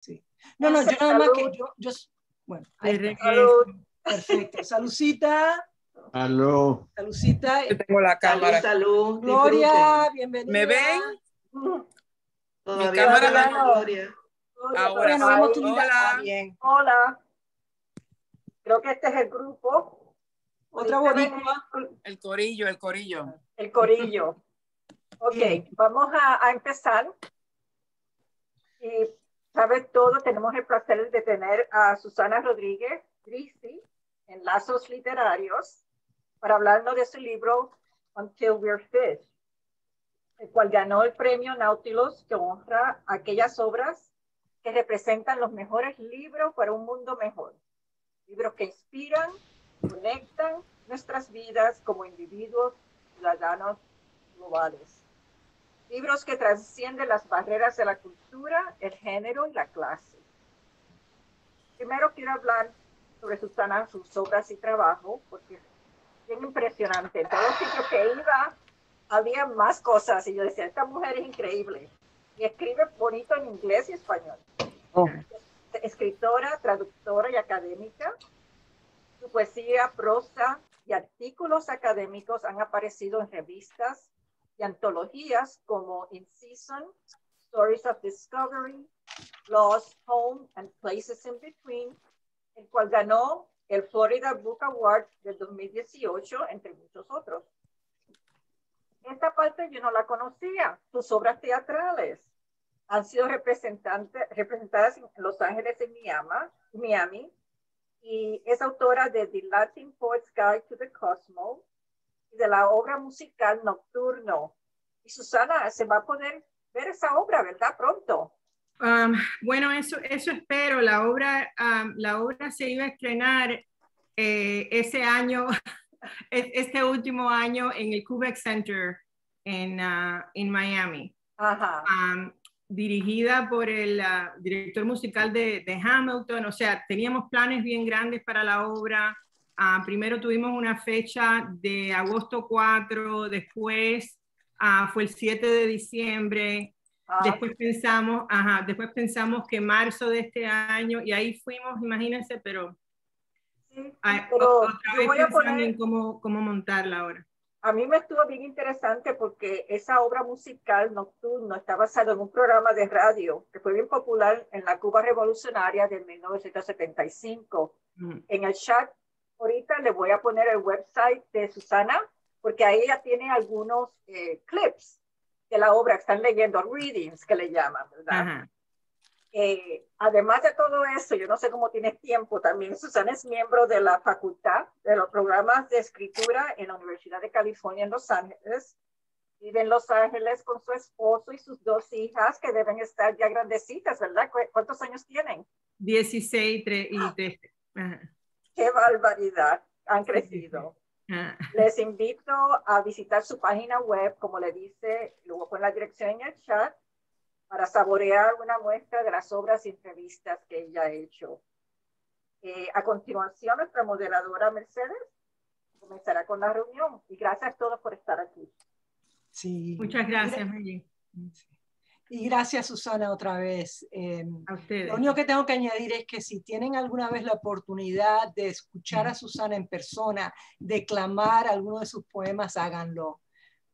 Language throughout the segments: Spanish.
Sí. No, yo nada más que yo bueno, ahí está. Salud. Perfecto. Saludcita. Aló. Saludcita. Yo tengo la cámara. Salud. Gloria, bienvenida. ¿Me ven? Todavía Mi cámara no, no. Gloria. Ahora no vemos tu sí. vida. Hola. Bien. Hola. Creo que este es el grupo. Otra boricua. El corillo. El corillo. Ok, Bien. vamos a empezar. Y sabes todo, tenemos el placer de tener a Susana Rodríguez Grisi en Lazos Literarios para hablarnos de su libro Until We're Fish, el cual ganó el premio Nautilus, que honra aquellas obras que representan los mejores libros para un mundo mejor. Libros que inspiran, conectan nuestras vidas como individuos ciudadanos globales. Libros que trascienden las barreras de la cultura, el género y la clase. Primero quiero hablar sobre Susana, sus obras y trabajo, porque es bien impresionante. En todos los sitios que iba, había más cosas y yo decía, esta mujer es increíble. Y escribe bonito en inglés y español. Es escritora, traductora y académica. Su poesía, prosa y artículos académicos han aparecido en revistas y antologías como In Season, Stories of Discovery, Lost, Home and Places in Between, el cual ganó el Florida Book Award del 2018, entre muchos otros. Esta parte yo no la conocía. Sus obras teatrales han sido representadas en Los Ángeles y Miami, y es autora de The Latin Poet's Guide to the Cosmos y de la obra musical Nocturno. Y Susana, se va a poder ver esa obra, ¿verdad? Pronto. Bueno, eso espero. La obra se iba a estrenar ese año, este último año en el Kubeck Center en Miami. Ajá. Dirigida por el director musical de Hamilton. O sea, teníamos planes bien grandes para la obra. Primero tuvimos una fecha de agosto 4, después fue el 7 de diciembre. Después pensamos que marzo de este año, y ahí fuimos, imagínense, pero, sí, otra yo vez voy a pensando poner, en cómo montarla ahora. a mí me estuvo bien interesante porque esa obra musical Nocturno está basada en un programa de radio que fue bien popular en la Cuba revolucionaria de 1975. En el chat ahorita le voy a poner el website de Susana, porque ahí ella tiene algunos clips de la obra que están leyendo, readings que le llaman, ¿verdad? Además de todo eso, yo no sé cómo tienes tiempo también. Susana es miembro de la facultad de los programas de escritura en la Universidad de California en Los Ángeles. Vive en Los Ángeles con su esposo y sus 2 hijas que deben estar ya grandecitas, ¿verdad? ¿Cuántos años tienen? 16 y 13. ¡Qué barbaridad! Han crecido. Les invito a visitar su página web, como le dice, luego con la dirección en el chat, para saborear una muestra de las obras y entrevistas que ella ha hecho. A continuación, nuestra moderadora Mercedes comenzará con la reunión. Y gracias a todos por estar aquí. Sí. Muchas gracias, Meli. Y gracias, Susana, otra vez. A ustedes. Lo único que tengo que añadir es que si tienen alguna vez la oportunidad de escuchar a Susana en persona, declamar alguno de sus poemas, háganlo.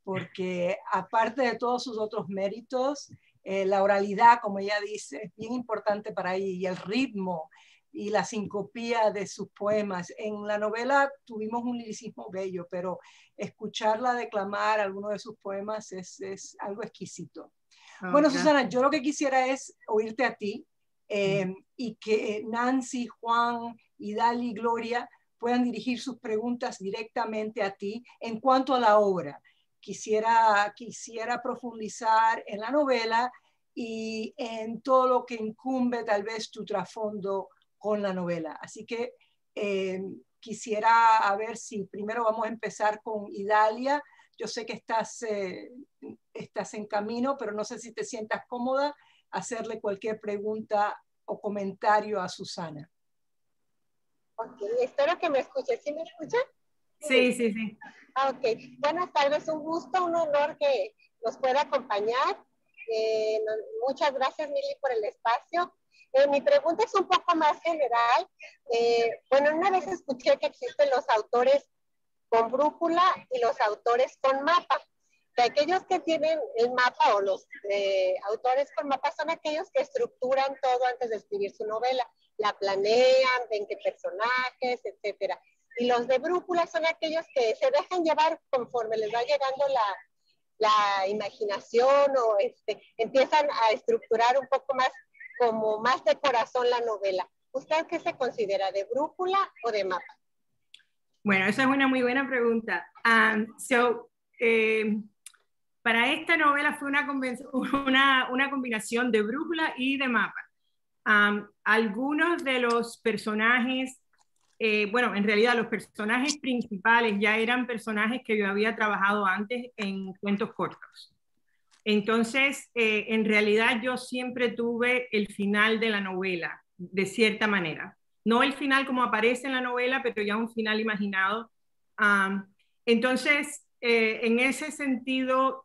Porque aparte de todos sus otros méritos, la oralidad, como ella dice, es bien importante para ella, y el ritmo y la sincopía de sus poemas. En la novela tuvimos un liricismo bello, pero escucharla declamar alguno de sus poemas es algo exquisito. Bueno, gracias. Susana, yo lo que quisiera es oírte a ti y que Nancy, Juan, Idali y Gloria puedan dirigir sus preguntas directamente a ti en cuanto a la obra. Quisiera profundizar en la novela y en todo lo que incumbe tal vez tu trasfondo con la novela. Así que quisiera a ver si primero vamos a empezar con Idalia. Yo sé que estás en camino, pero no sé si te sientas cómoda hacerle cualquier pregunta o comentario a Susana. Ok, espero que me escuche. ¿Sí me escuchan? Sí. Ok, buenas tardes, un gusto, un honor que nos pueda acompañar. Muchas gracias, Mili, por el espacio. Mi pregunta es un poco más general. Bueno, una vez escuché que existen los autores con brújula y los autores con mapa. De aquellos que tienen el mapa o los autores con mapa son aquellos que estructuran todo antes de escribir su novela. La planean, ven qué personajes, etcétera. Y los de brújula son aquellos que se dejan llevar conforme les va llegando la imaginación o empiezan a estructurar un poco más, como más de corazón la novela. ¿Usted qué se considera, de brújula o de mapa? Bueno, esa es una muy buena pregunta. Para esta novela fue una combinación de brújula y de mapa. Algunos de los personajes, bueno, en realidad los personajes principales ya eran personajes que yo había trabajado antes en cuentos cortos. Entonces, en realidad yo siempre tuve el final de la novela, de cierta manera. No el final como aparece en la novela, pero ya un final imaginado. Entonces, en ese sentido,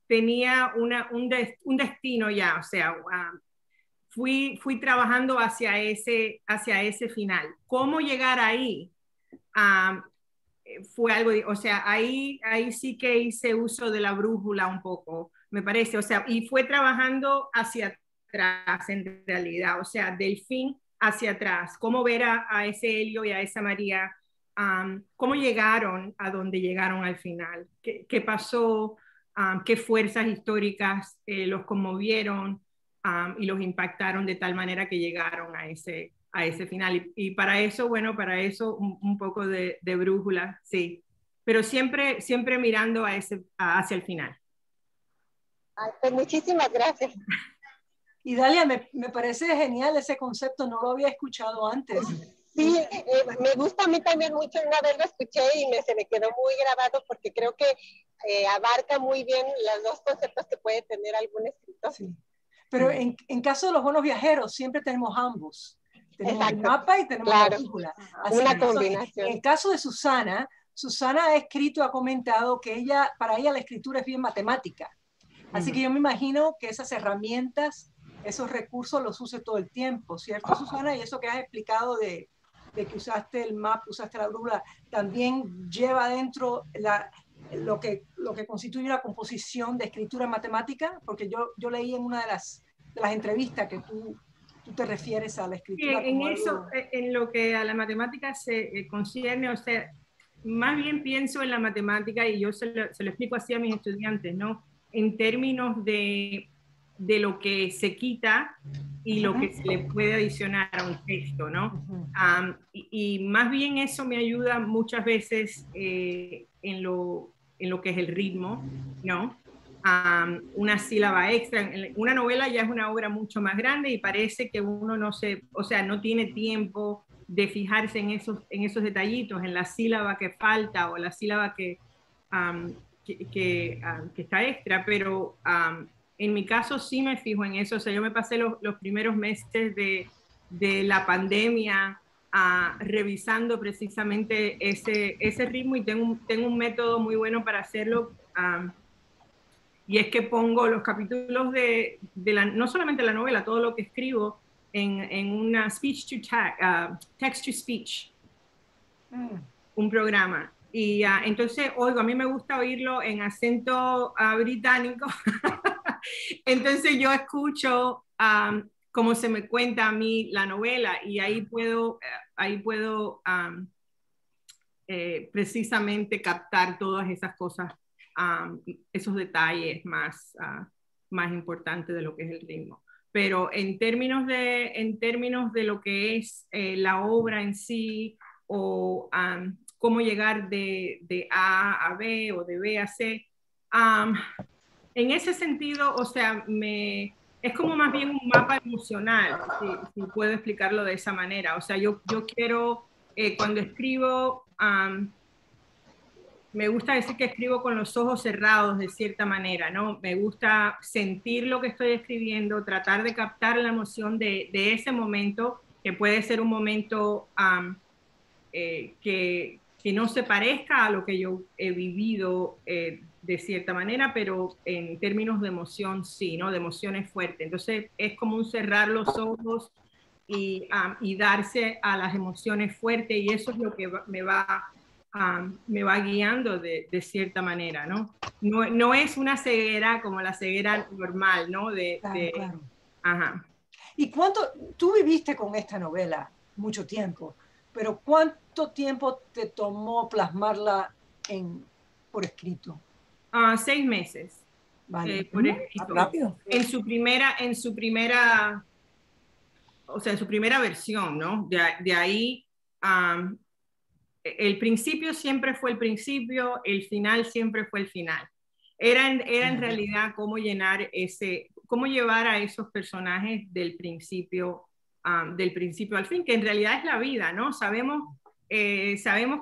tenía un destino ya, o sea, fui trabajando hacia ese final. ¿Cómo llegar ahí? Fue algo, o sea, ahí sí que hice uso de la brújula un poco, me parece, o sea, y fue trabajando hacia atrás en realidad, o sea, del fin hacia atrás, cómo ver a ese Helio y a esa María, cómo llegaron a donde llegaron al final, qué pasó, qué fuerzas históricas los conmovieron y los impactaron de tal manera que llegaron a ese final. Y para eso, bueno, para eso un poco de brújula, sí. Pero siempre mirando hacia el final. Ay, pues muchísimas gracias. Y Dalia, me parece genial ese concepto, no lo había escuchado antes. Sí, me gusta a mí también mucho, una vez lo escuché y se me quedó muy grabado porque creo que abarca muy bien los dos conceptos que puede tener algún escritor. Sí. Pero en caso de los buenos viajeros, siempre tenemos ambos. Tenemos Exacto. el mapa y tenemos la brújula. Una combinación. En el caso de Susana ha escrito, ha comentado que para ella la escritura es bien matemática. Así que yo me imagino que esas herramientas, esos recursos los use todo el tiempo, ¿cierto, Susana? Y eso que has explicado de que usaste el mapa, usaste la brújula, también lleva dentro lo que constituye una composición de escritura matemática, porque yo leí en una de las entrevistas que tú te refieres a la escritura. Sí, en eso, en lo que a la matemática se concierne, o sea, más bien pienso en la matemática y yo se lo explico así a mis estudiantes, ¿no? En términos de lo que se quita y lo que se le puede adicionar a un texto, ¿no? Y más bien eso me ayuda muchas veces en lo que es el ritmo, ¿no? Una sílaba extra. Una novela ya es una obra mucho más grande y parece que uno no tiene tiempo de fijarse en esos detallitos, en la sílaba que falta o la sílaba que está extra, pero en mi caso sí me fijo en eso. O sea, yo me pasé los primeros meses de la pandemia revisando precisamente ese ritmo y tengo un método muy bueno para hacerlo. Y es que pongo los capítulos no solamente la novela, todo lo que escribo en una text to speech, un programa. Y entonces, a mí me gusta oírlo en acento británico. Entonces yo escucho cómo se me cuenta a mí la novela y ahí puedo precisamente captar todas esas cosas, esos detalles más importantes de lo que es el ritmo. Pero en términos de lo que es la obra en sí o cómo llegar de A a B o de B a C, en ese sentido, o sea, es como más bien un mapa emocional, si puedo explicarlo de esa manera. O sea, yo quiero, cuando escribo, me gusta decir que escribo con los ojos cerrados de cierta manera, ¿no? Me gusta sentir lo que estoy escribiendo, tratar de captar la emoción de ese momento, que puede ser un momento que no se parezca a lo que yo he vivido de cierta manera, pero en términos de emoción sí, ¿no? De emociones fuertes. Entonces es como un cerrar los ojos y darse a las emociones fuertes, y eso es lo que me va guiando de cierta manera, ¿no? No es una ceguera como la ceguera normal, ¿no? Claro. Ajá. ¿Y cuánto, tú viviste con esta novela mucho tiempo, pero cuánto tiempo te tomó plasmarla por escrito? 6 meses. Vale. Por escrito. Rápido. En su primera, o sea, en su primera versión, ¿no? De ahí, el principio siempre fue el principio, el final siempre fue el final. Era en realidad cómo llevar a esos personajes del principio al fin, que en realidad es la vida, ¿no? Sabemos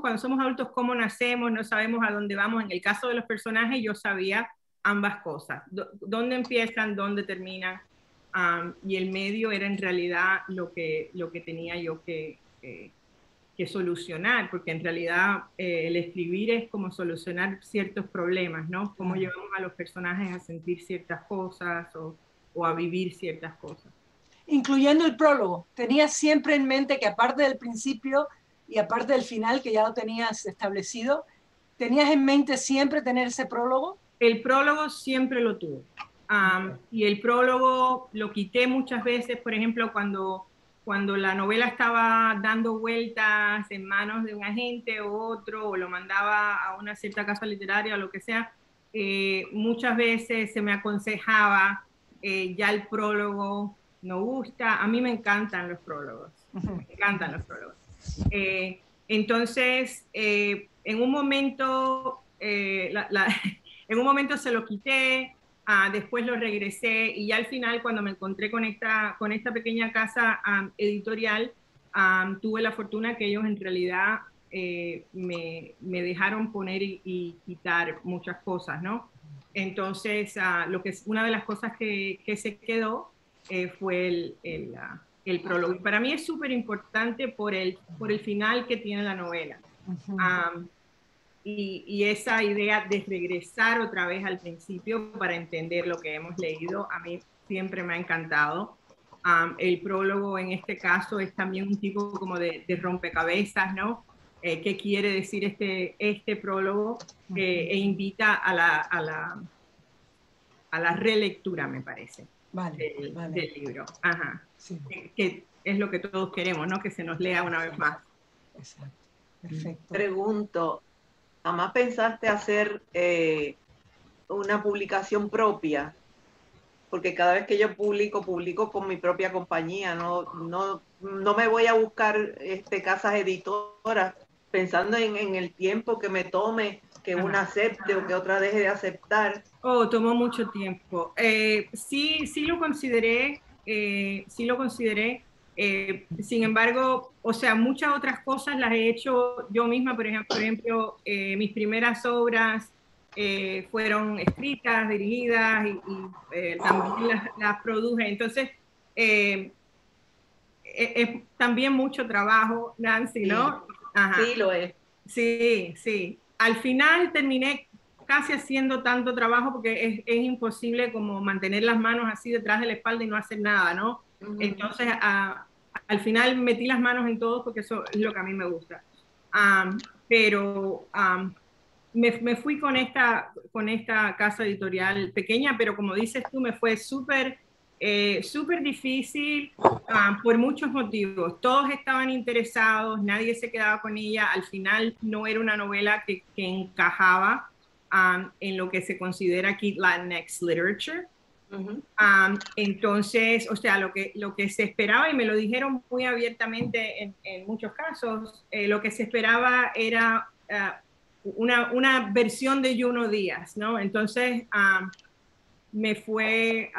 cuando somos adultos cómo nacemos, no sabemos a dónde vamos. En el caso de los personajes yo sabía ambas cosas, dónde empiezan, dónde terminan, y el medio era en realidad lo que tenía yo que solucionar, porque en realidad el escribir es como solucionar ciertos problemas, ¿no? Cómo llevamos a los personajes a sentir ciertas cosas o a vivir ciertas cosas. Incluyendo el prólogo, ¿tenías siempre en mente que aparte del principio y aparte del final, que ya lo tenías establecido, tenías en mente siempre tener ese prólogo? El prólogo siempre lo tuve. Y el prólogo lo quité muchas veces, por ejemplo, cuando la novela estaba dando vueltas en manos de un agente u otro, o lo mandaba a una cierta casa literaria o lo que sea, muchas veces se me aconsejaba, ya el prólogo no gusta. A mí me encantan los prólogos, me encantan los prólogos. Entonces, en un momento, en un momento se lo quité, después lo regresé, y ya al final, cuando me encontré con esta pequeña casa editorial, tuve la fortuna que ellos en realidad me dejaron poner y quitar muchas cosas, ¿no? Entonces, una de las cosas que se quedó fue el prólogo. Y para mí es súper importante por el final que tiene la novela. Y esa idea de regresar otra vez al principio para entender lo que hemos leído, a mí siempre me ha encantado. El prólogo en este caso es también un tipo como de rompecabezas, ¿no? ¿Qué quiere decir este prólogo? E invita a la relectura, me parece, del libro. Ajá. Sí. Que es lo que todos queremos, ¿no? Que se nos lea una vez más. Exacto. Perfecto. Pregunto, ¿jamás pensaste hacer una publicación propia? Porque cada vez que yo publico con mi propia compañía, no me voy a buscar casas editoras pensando en el tiempo que me tome que una acepte o que otra deje de aceptar. Tomó mucho tiempo. Sí lo consideré, sin embargo, o sea, muchas otras cosas las he hecho yo misma. Por ejemplo, mis primeras obras fueron escritas, dirigidas y también las produje. Entonces, es también mucho trabajo, Nancy, ¿no? Sí, ajá. Sí, lo es. Sí. Al final terminé casi haciendo tanto trabajo porque es imposible como mantener las manos así detrás de la espalda y no hacer nada, ¿no? Entonces, al final metí las manos en todo porque eso es lo que a mí me gusta. Pero me fui con esta casa editorial pequeña, pero como dices tú, me fue súper difícil por muchos motivos. Todos estaban interesados, nadie se quedaba con ella. Al final no era una novela que encajaba en lo que se considera aquí Latinx literature. Entonces, o sea, lo que se esperaba, y me lo dijeron muy abiertamente en muchos casos, lo que se esperaba era una versión de Junot Díaz, ¿no? Entonces, me fue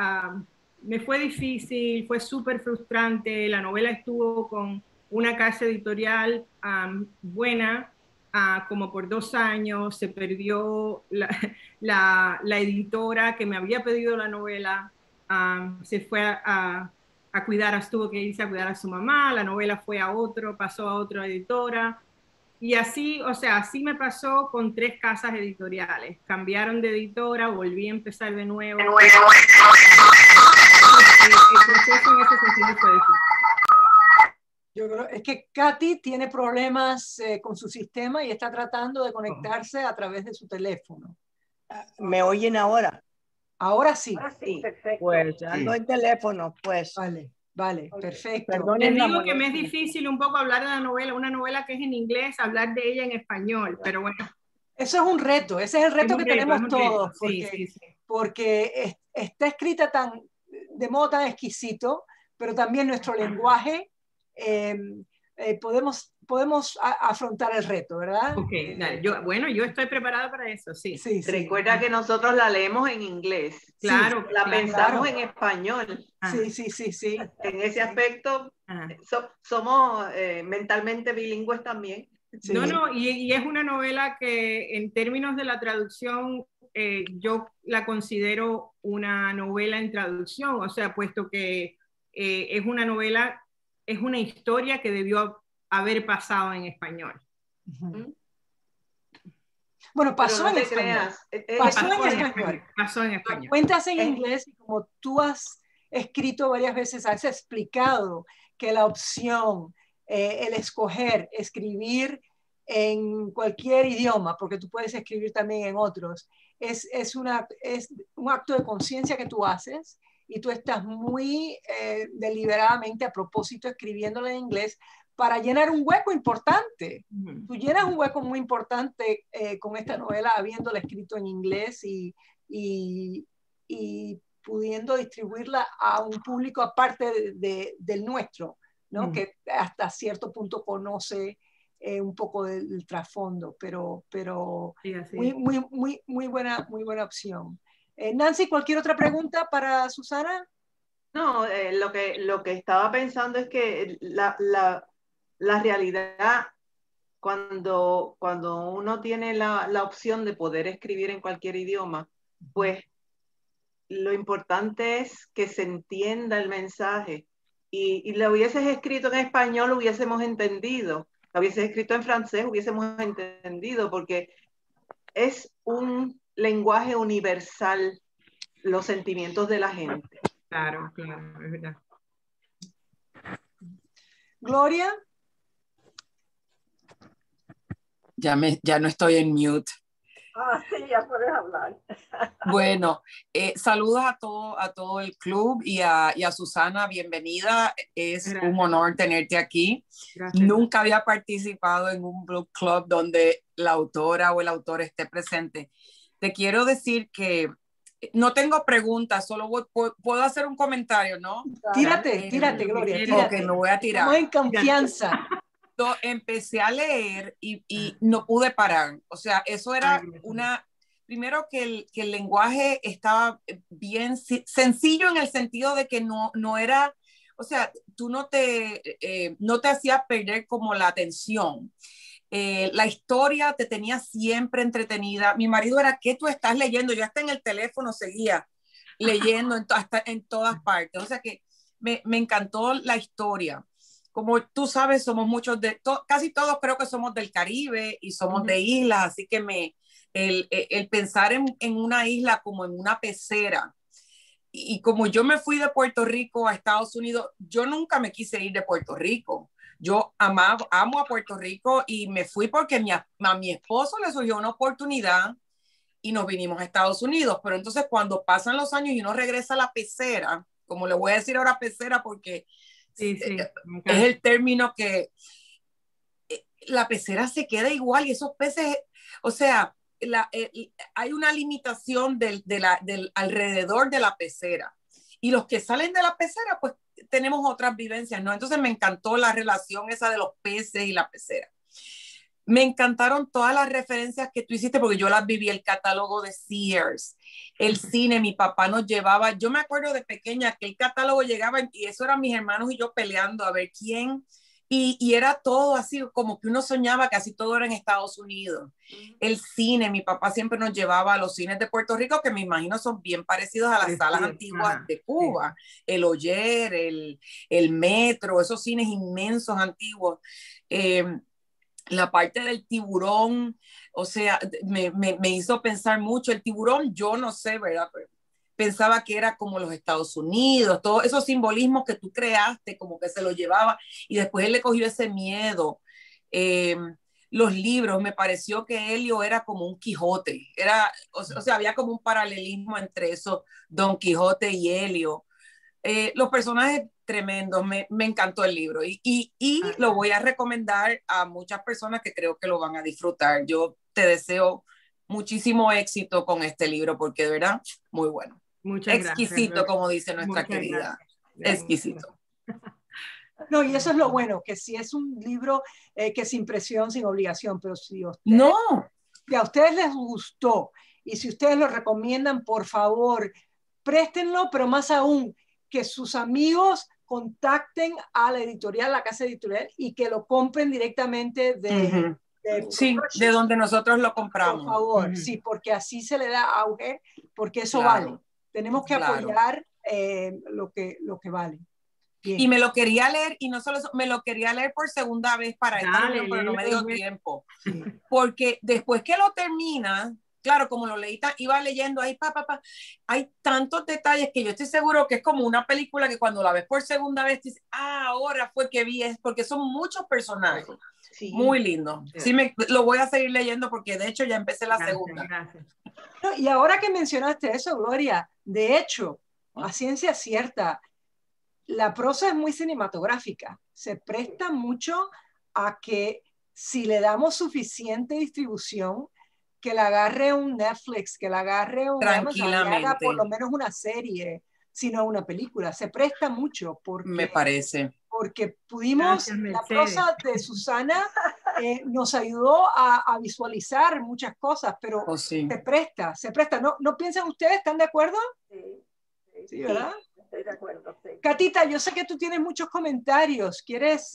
difícil, fue súper frustrante. La novela estuvo con una casa editorial buena como por 2 años. Se perdió la editora que me había pedido la novela, se fue tuvo que irse a cuidar a su mamá. La novela pasó a otra editora. Y así, o sea, así me pasó con 3 casas editoriales. Cambiaron de editora, volví a empezar de nuevo. El proceso en ese sentido fue difícil. Yo creo, es que Katy tiene problemas con su sistema y está tratando de conectarse a través de su teléfono. ¿Me oyen ahora? Ahora sí. Ahora sí, perfecto. Pues ando en teléfono, pues. Vale, perfecto. Perdonen Les la digo que me es molestia. difícil un poco hablar de la novela, una novela que es en inglés, hablar de ella en español, pero bueno. Eso es un reto, ese es el reto que tenemos todos, Sí, porque, sí. porque está escrita de modo tan exquisito, pero también nuestro lenguaje podemos afrontar el reto, ¿verdad? Ok, dale. Yo estoy preparada para eso, sí. Sí. Recuerda que nosotros la leemos en inglés. Claro. La pensamos claro. en español. Sí. En ese aspecto somos mentalmente bilingües también. Sí. No, y es una novela que en términos de la traducción, yo la considero una novela en traducción, o sea, puesto que es una novela, es una historia que debió haber pasado en español. Bueno, pasó no en te español. creas. Pasó en español. Cuentas en inglés y como tú has escrito varias veces, has explicado que la opción, el escoger, escribir en cualquier idioma, porque tú puedes escribir también en otros, es un acto de conciencia que tú haces y tú estás muy deliberadamente a propósito escribiéndolo en inglés para llenar un hueco importante. Tú llenas un hueco muy importante con esta novela, habiéndola escrito en inglés y pudiendo distribuirla a un público aparte del nuestro, ¿no? Que hasta cierto punto conoce un poco del trasfondo, pero sí, muy buena opción. Nancy, ¿cualquier otra pregunta para Susana? No, lo que estaba pensando es que la realidad, cuando uno tiene la opción de poder escribir en cualquier idioma, pues lo importante es que se entienda el mensaje. Y lo hubieses escrito en español, lo hubiésemos entendido. Lo hubieses escrito en francés, hubiésemos entendido, porque es un lenguaje universal, los sentimientos de la gente. Claro, es verdad. Gloria. Ya no estoy en mute. Sí, ya puedes hablar. Bueno, saludos a todo el club y a Susana, bienvenida. Es un honor tenerte aquí. Gracias. Nunca había participado en un book club donde la autora o el autor esté presente. Te quiero decir que no tengo preguntas, solo puedo hacer un comentario, ¿no? Tírate, Gloria, tírate. Ok, me voy a tirar. Estamos en confianza. Empecé a leer y no pude parar. O sea, eso era primero que el lenguaje estaba bien sencillo en el sentido de que no era, o sea, tú no te hacías perder como la atención. La historia te tenía siempre entretenida. Mi marido era, ¿qué tú estás leyendo? Yo hasta en el teléfono seguía leyendo hasta en todas partes. O sea que me encantó la historia. Como tú sabes, somos muchos casi todos creo que somos del Caribe y somos de islas, así que el pensar en una isla como en una pecera, y como yo me fui de Puerto Rico a Estados Unidos, yo nunca me quise ir de Puerto Rico. Yo amo a Puerto Rico y me fui porque a mi esposo le surgió una oportunidad y nos vinimos a Estados Unidos. Pero entonces cuando pasan los años y uno regresa a la pecera, como le voy a decir ahora pecera porque es el término que la pecera se queda igual y esos peces, o sea, hay una limitación del alrededor de la pecera y los que salen de la pecera pues tenemos otras vivencias, ¿no? Entonces me encantó la relación esa de los peces y la pecera. Me encantaron todas las referencias que tú hiciste porque yo las viví, el catálogo de Sears, el cine, mi papá nos llevaba, yo me acuerdo de pequeña que el catálogo llegaba y eso eran mis hermanos y yo peleando a ver quién, y era todo así como que uno soñaba, casi todo era en Estados Unidos. El cine, mi papá siempre nos llevaba a los cines de Puerto Rico, que me imagino son bien parecidos a las salas antiguas de Cuba, el Oyer, el Metro, esos cines inmensos antiguos. La parte del tiburón, o sea, me hizo pensar mucho. El tiburón, yo no sé, ¿verdad? Pero pensaba que era como los Estados Unidos, todos esos simbolismos que tú creaste, como que se lo llevaba, y después él le cogió ese miedo. Los libros, me pareció que Helio era como un Quijote, o sea, había como un paralelismo entre eso, Don Quijote y Helio. Los personajes tremendos, me encantó el libro y lo voy a recomendar a muchas personas que creo que lo van a disfrutar. Yo te deseo muchísimo éxito con este libro porque de verdad, muy bueno. Muchas exquisito, gracias, como dice nuestra muchas querida. gracias. Exquisito. No, y eso es lo bueno, que si es un libro que sin presión, sin obligación, pero si a ustedes les gustó y si ustedes lo recomiendan, por favor, préstenlo, pero más aún, que sus amigos contacten a la editorial, la casa editorial, y que lo compren directamente de donde nosotros lo compramos. Por favor, sí, porque así se le da auge, porque eso vale. Tenemos que apoyar lo que vale. Bien. Y me lo quería leer, y no solo eso, me lo quería leer por segunda vez para esta reunión, pero no me dio tiempo. Sí. Porque después que lo termina, claro, como lo leí, iba leyendo ahí, hay tantos detalles que yo estoy seguro que es como una película que cuando la ves por segunda vez, dices, ahora fue que vi, porque son muchos personajes. Sí. Muy lindo. Sí, lo voy a seguir leyendo porque de hecho ya empecé la segunda. Gracias. No, y ahora que mencionaste eso, Gloria, de hecho, a ciencia cierta, la prosa es muy cinematográfica. Se presta mucho a que si le damos suficiente distribución, que la agarre un Netflix, que la agarre un Amazon, que haga por lo menos una serie, sino una película. Se presta mucho porque... Me parece. Porque pudimos, la prosa de Susana nos ayudó a visualizar muchas cosas, pero se presta. ¿No piensan ustedes? ¿Están de acuerdo? Sí, ¿verdad? Estoy de acuerdo, sí. Catita, yo sé que tú tienes muchos comentarios. ¿Quieres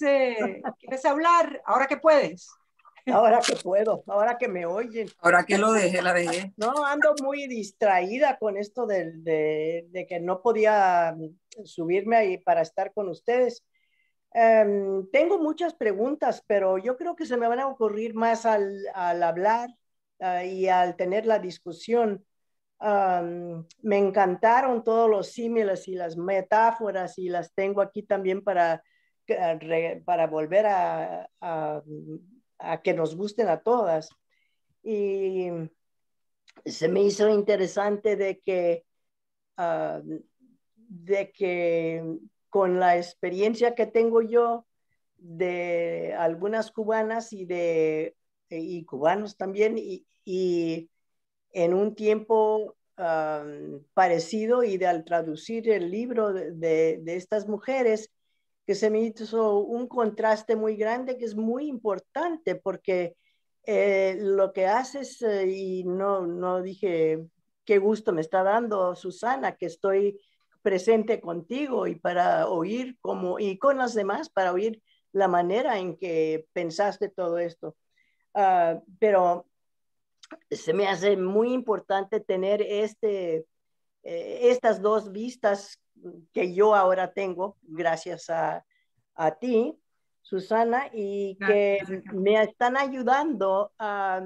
hablar ahora que puedes? Ahora que puedo, ahora que me oyen. Ahora que la dejé. No, ando muy distraída con esto de que no podía subirme ahí para estar con ustedes. Tengo muchas preguntas, pero yo creo que se me van a ocurrir más al hablar y al tener la discusión. Me encantaron todos los símiles y las metáforas y las tengo aquí también para volver a que nos gusten a todas. Y se me hizo interesante de que con la experiencia que tengo yo de algunas cubanas y cubanos también, y en un tiempo parecido, y al traducir el libro de estas mujeres, que se me hizo un contraste muy grande que es muy importante, porque lo que haces, y no dije qué gusto me está dando, Susana, que estoy presente contigo y para oír y con las demás, para oír la manera en que pensaste todo esto. Pero se me hace muy importante tener estas dos vistas que yo ahora tengo, gracias a ti, Susana, y que me están ayudando a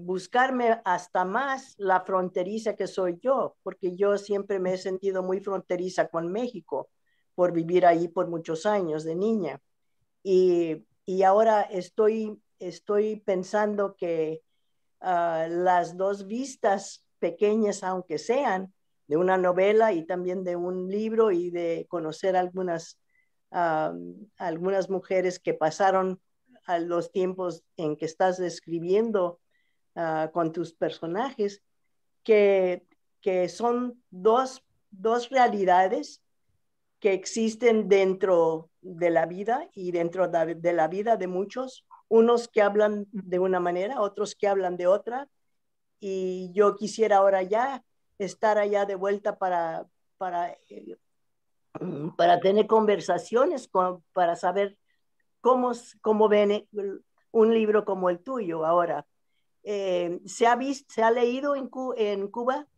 buscarme hasta más la fronteriza que soy yo, porque yo siempre me he sentido muy fronteriza con México por vivir ahí por muchos años de niña. Y ahora estoy pensando que las dos vistas pequeñas, aunque sean, de una novela y también de un libro, y de conocer algunas mujeres que pasaron a los tiempos en que estás escribiendo con tus personajes, que son dos realidades que existen dentro de la vida y dentro de la vida de muchos, unos que hablan de una manera, otros que hablan de otra, y yo quisiera ahora ya estar allá de vuelta para tener conversaciones, para saber cómo ven un libro como el tuyo ahora. ¿Se ha leído en Cuba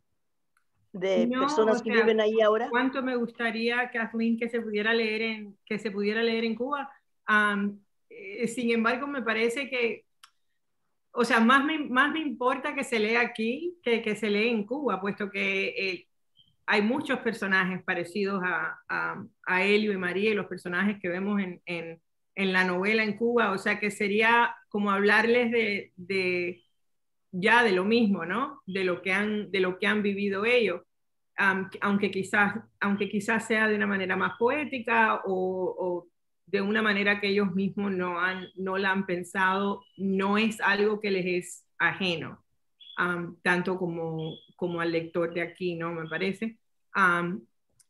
de personas que viven ahí ahora? ¿Cuánto me gustaría, Kathleen, que se pudiera leer en Cuba? sin embargo, me parece que, o sea, más me importa que se lea aquí que se lee en Cuba, puesto que hay muchos personajes parecidos a Helio y María y los personajes que vemos en la novela en Cuba, o sea que sería como hablarles de lo mismo, ¿no? De lo que han vivido ellos, aunque quizás sea de una manera más poética o de una manera que ellos mismos no la han pensado, no es algo que les es ajeno, tanto como al lector de aquí, ¿no? Me parece.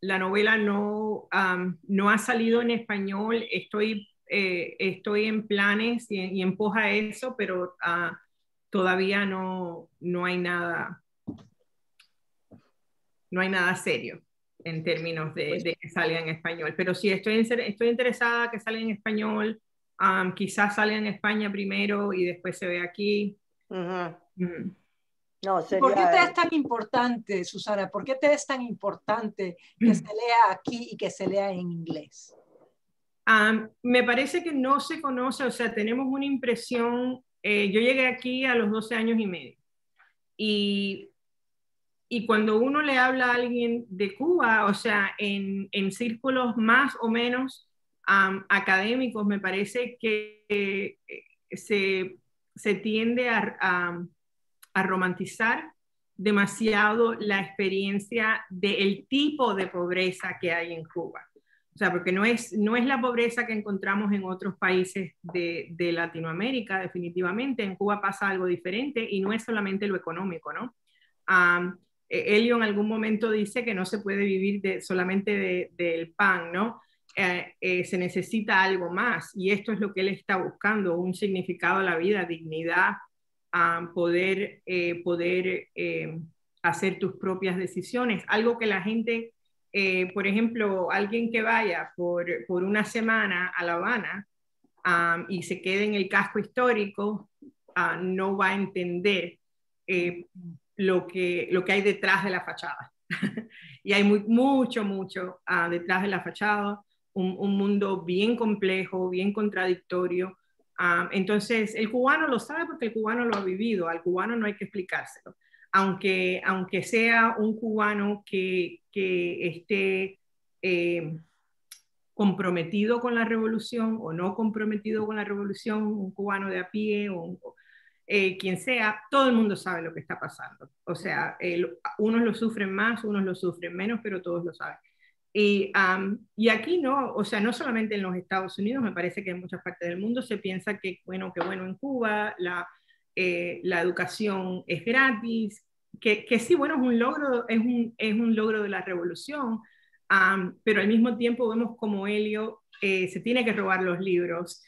La novela no ha salido en español, estoy en planes y empuja a eso, pero todavía no hay nada serio en términos de que salga en español. Pero sí, estoy interesada que salga en español, quizás salga en España primero y después se ve aquí. No, sería... ¿Por qué te es tan importante, Susana? ¿Por qué te es tan importante que se lea aquí y que se lea en inglés? Me parece que no se conoce, o sea, tenemos una impresión. Yo llegué aquí a los 12 años y medio. Y cuando uno le habla a alguien de Cuba, o sea, en círculos más o menos académicos, me parece que se tiende a romantizar demasiado la experiencia del tipo de pobreza que hay en Cuba. O sea, porque no es la pobreza que encontramos en otros países de Latinoamérica, definitivamente. En Cuba pasa algo diferente y no es solamente lo económico, ¿no? Helio en algún momento dice que no se puede vivir solamente del pan, ¿no? Se necesita algo más y esto es lo que él está buscando, un significado a la vida, dignidad, poder hacer tus propias decisiones, algo que la gente, por ejemplo, alguien que vaya por una semana a La Habana y se quede en el casco histórico, no va a entender lo que hay detrás de la fachada. Y hay mucho detrás de la fachada, un mundo bien complejo, bien contradictorio. Entonces, el cubano lo sabe porque el cubano lo ha vivido, al cubano no hay que explicárselo. Aunque sea un cubano que esté comprometido con la revolución o no comprometido con la revolución, un cubano de a pie o quien sea, todo el mundo sabe lo que está pasando. O sea, unos lo sufren más, unos lo sufren menos, pero todos lo saben. Y aquí no, o sea, no solamente en los Estados Unidos, me parece que en muchas partes del mundo se piensa que bueno, en Cuba la educación es gratis, que sí, bueno, es un logro, es un logro de la revolución, pero al mismo tiempo vemos como Helio se tiene que robar los libros.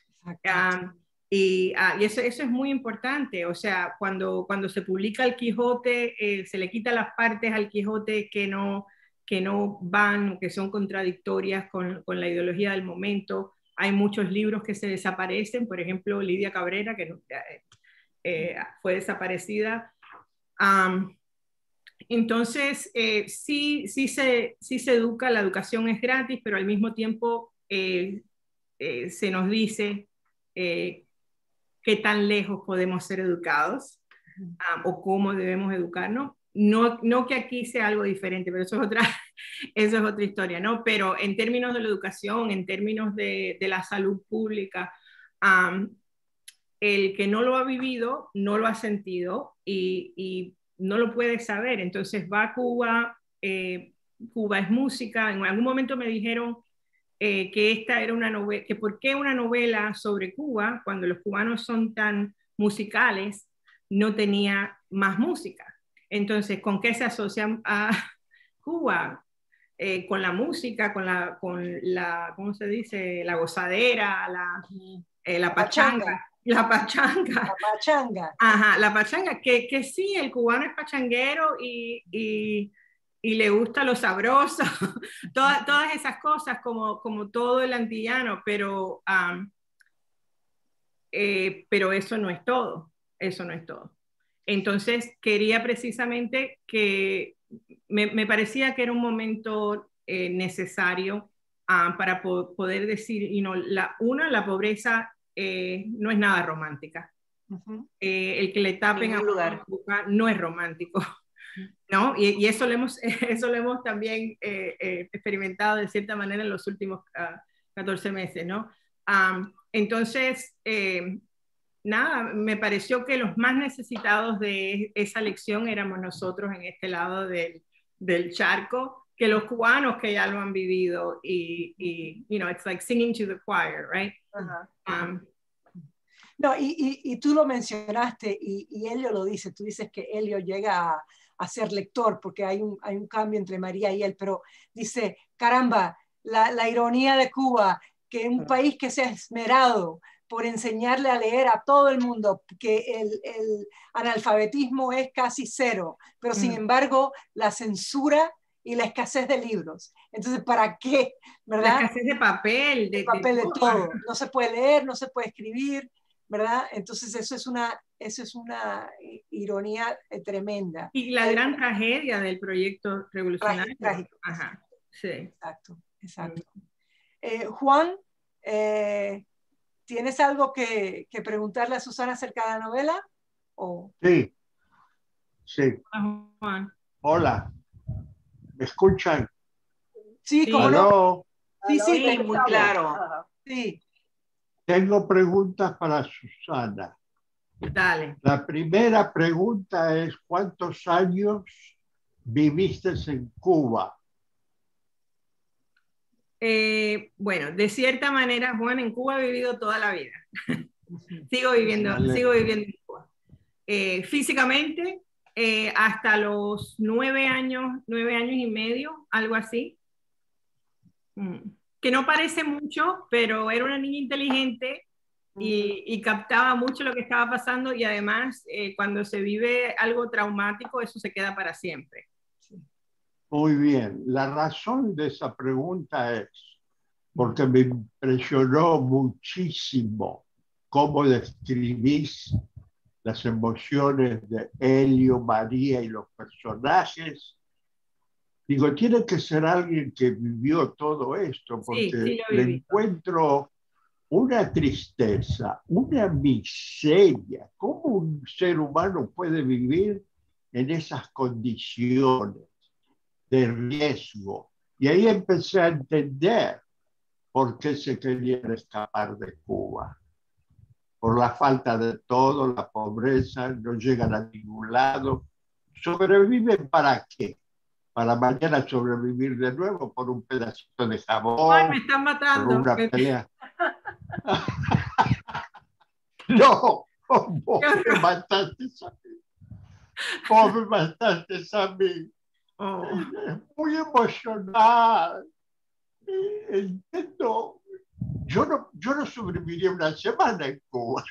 Y eso es muy importante, o sea, cuando se publica el Quijote, se le quita las partes al Quijote que no van, que son contradictorias con la ideología del momento. Hay muchos libros que se desaparecen, por ejemplo, Lidia Cabrera, que fue desaparecida. Entonces, sí se educa, la educación es gratis, pero al mismo tiempo se nos dice qué tan lejos podemos ser educados o cómo debemos educarnos. No que aquí sea algo diferente, pero eso es otra historia, ¿no? Pero en términos de la educación, en términos de la salud pública, el que no lo ha vivido, no lo ha sentido y no lo puede saber. Entonces va a Cuba, Cuba es música. En algún momento me dijeron que esta era una novela, que por qué una novela sobre Cuba, cuando los cubanos son tan musicales, no tenía más música. Entonces, ¿con qué se asocia a Cuba? Con la música, con la, ¿cómo se dice? La gozadera, la pachanga. La pachanga. La pachanga. Ajá, la pachanga, que sí, el cubano es pachanguero y le gusta lo sabroso, todas esas cosas como todo el antillano, pero eso no es todo, eso no es todo. Entonces quería precisamente que me parecía que era un momento necesario para poder decir, la pobreza no es nada romántica. El que le tapen a lugar no es romántico, ¿no? Y eso lo hemos también experimentado de cierta manera en los últimos 14 meses, ¿no? Entonces, nada, me pareció que los más necesitados de esa lección éramos nosotros en este lado del charco, que los cubanos que ya lo han vivido y you know, it's like singing to the choir, right? No, y tú lo mencionaste y Elio lo dice, tú dices que Elio llega a ser lector porque hay un cambio entre María y él, pero dice, caramba, la ironía de Cuba, que un país que se ha esmerado por enseñarle a leer a todo el mundo, que el analfabetismo es casi cero, pero sin embargo la censura y la escasez de libros. Entonces, ¿para qué? ¿Verdad? La escasez de papel. De papel de todo. No se puede leer, no se puede escribir, ¿verdad? Entonces eso es una ironía tremenda. Y la gran tragedia del proyecto revolucionario. Trágico. Ajá, sí. Exacto. Juan, ¿tienes algo que preguntarle a Susana acerca de la novela? ¿O? Sí. Hola, Juan. Hola. ¿Me escuchan? Sí, ¿cómo no? Sí, muy claro. Sí. Tengo preguntas para Susana. Dale. La primera pregunta es, ¿cuántos años viviste en Cuba? Bueno, de cierta manera, Juan, en Cuba he vivido toda la vida. sigo viviendo en Cuba. Físicamente, hasta los 9 años y medio, algo así. Que no parece mucho, pero era una niña inteligente y captaba mucho lo que estaba pasando y además cuando se vive algo traumático, eso se queda para siempre. Muy bien. La razón de esa pregunta es porque me impresionó muchísimo cómo describís las emociones de Elio, María y los personajes. Digo, tiene que ser alguien que vivió todo esto, porque sí, le encuentro una tristeza, una miseria. ¿Cómo un ser humano puede vivir en esas condiciones de riesgo? Y ahí empecé a entender por qué se querían escapar de Cuba. Por la falta de todo, la pobreza, no llegan a ningún lado. ¿Sobreviven para qué? Para mañana sobrevivir de nuevo por un pedacito de jabón. Ay, me están matando. Por una pelea. No, vos me mataste a mí. Vos me mataste a mí. Muy emocional. Entiendo. Yo no sobreviviría una semana en Cuba.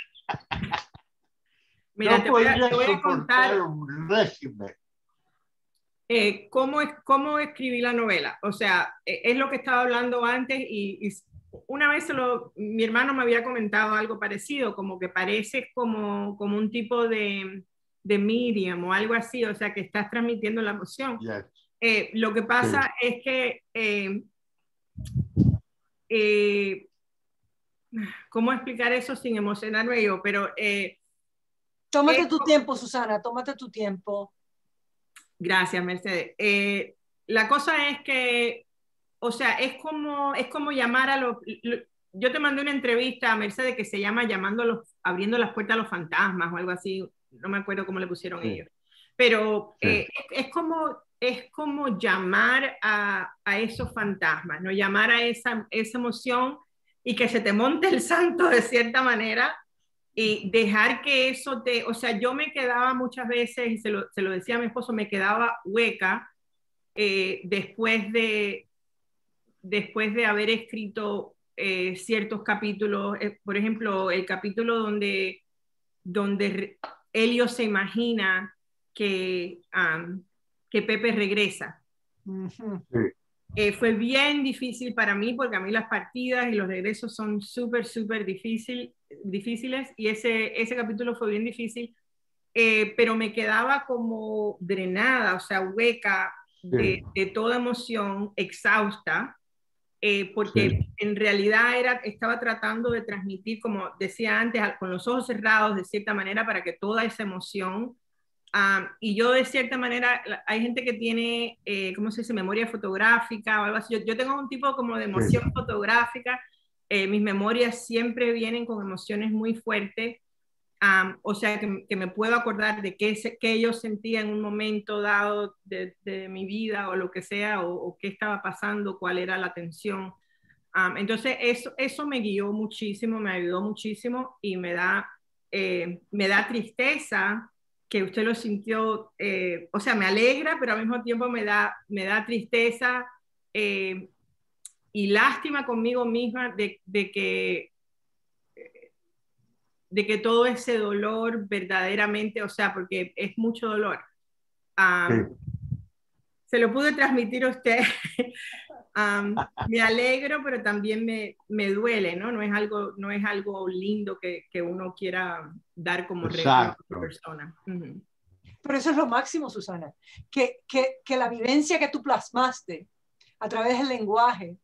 Mira, no te voy a soportar contar un régimen. ¿Cómo escribí la novela? O sea, es lo que estaba hablando antes y una vez mi hermano me había comentado algo parecido, como que pareces como un tipo de medium o algo así, o sea, que estás transmitiendo la emoción. Yes. Lo que pasa es que ¿cómo explicar eso sin emocionarme yo? Pero tómate tu tiempo, Susana, tómate tu tiempo. Gracias, Mercedes. La cosa es que, o sea, es como llamar a los... Yo te mandé una entrevista a Mercedes que se llama abriendo las puertas a los fantasmas o algo así, no me acuerdo cómo le pusieron ellos. Pero es como llamar a esos fantasmas, ¿no? Llamar a esa emoción y que se te monte el santo de cierta manera y dejar que eso o sea, yo me quedaba muchas veces, y se lo decía a mi esposo, me quedaba hueca después de haber escrito ciertos capítulos, por ejemplo, el capítulo donde Elio se imagina que Pepe regresa. Fue bien difícil para mí porque a mí las partidas y los regresos son súper difíciles y ese capítulo fue bien difícil, pero me quedaba como drenada, o sea, hueca de toda emoción, exhausta, porque en realidad estaba tratando de transmitir, como decía antes, con los ojos cerrados, de cierta manera, para que toda esa emoción, y yo de cierta manera, hay gente que tiene, ¿cómo se dice?, memoria fotográfica o algo así. Yo tengo un tipo como de emoción fotográfica, mis memorias siempre vienen con emociones muy fuertes, o sea, que me puedo acordar de qué yo sentía en un momento dado de mi vida o lo que sea, o qué estaba pasando, cuál era la tensión. Entonces, eso me guió muchísimo, me ayudó muchísimo y me da tristeza que usted lo sintió, o sea, me alegra, pero al mismo tiempo me da tristeza y lástima conmigo misma de que todo ese dolor verdaderamente, o sea, porque es mucho dolor. Se lo pude transmitir a usted. Me alegro, pero también me duele, ¿no? No es algo lindo que uno quiera dar como regalo a otra persona. Pero eso es lo máximo, Susana, que la vivencia que tú plasmaste a través del lenguaje,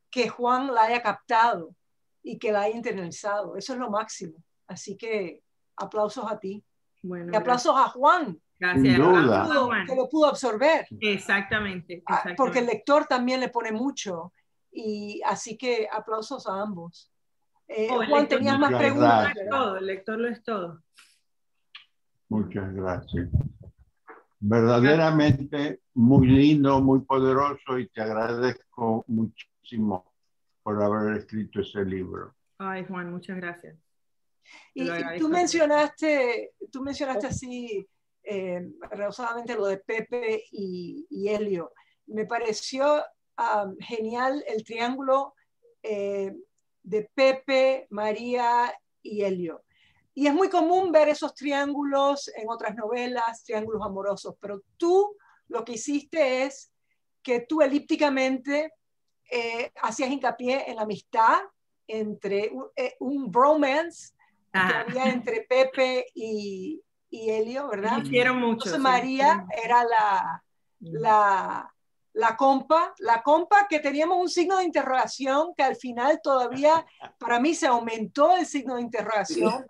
que Juan la haya captado y que la haya internalizado, eso es lo máximo. Así que aplausos a ti. Bueno, y aplausos a Juan. Gracias. Que lo pudo absorber. Exactamente. Porque el lector también le pone mucho. Y así que aplausos a ambos. Juan, tenías más preguntas. El lector lo es todo. Muchas gracias. Verdaderamente muy lindo, muy poderoso, y te agradezco muchísimo por haber escrito ese libro. Ay, Juan, muchas gracias. Y tú mencionaste así rehusadamente lo de Pepe y Helio. Me pareció genial el triángulo de Pepe, María y Helio. Y es muy común ver esos triángulos en otras novelas, triángulos amorosos, pero tú lo que hiciste es que tú elípticamente hacías hincapié en la amistad, entre un bromance que había entre Pepe y Helio, ¿verdad? Hicieron mucho. Entonces María era la compa que teníamos un signo de interrogación que al final todavía para mí se aumentó el signo de interrogación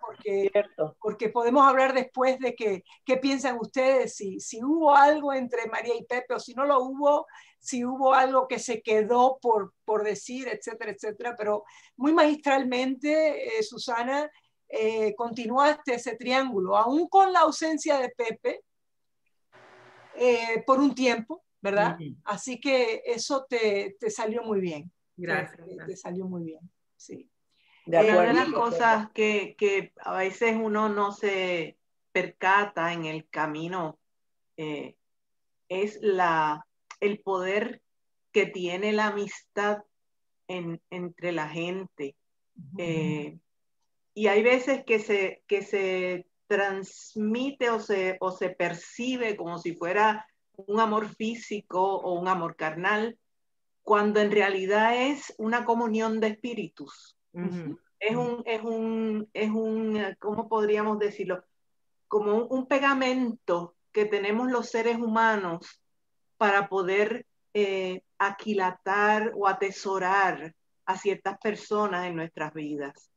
porque podemos hablar después de qué piensan ustedes, si hubo algo entre María y Pepe o si no lo hubo, si hubo algo que se quedó por decir, etcétera, etcétera. Pero muy magistralmente, Susana, continuaste ese triángulo, aún con la ausencia de Pepe, por un tiempo, ¿verdad? Así que eso te salió muy bien. Gracias. Te salió muy bien, sí. Una de las cosas que a veces uno no se percata en el camino es el poder que tiene la amistad entre la gente. Y hay veces que se transmite o se percibe como si fuera un amor físico o un amor carnal, cuando en realidad es una comunión de espíritus. Es un, ¿cómo podríamos decirlo? Como un pegamento que tenemos los seres humanos para poder aquilatar o atesorar a ciertas personas en nuestras vidas.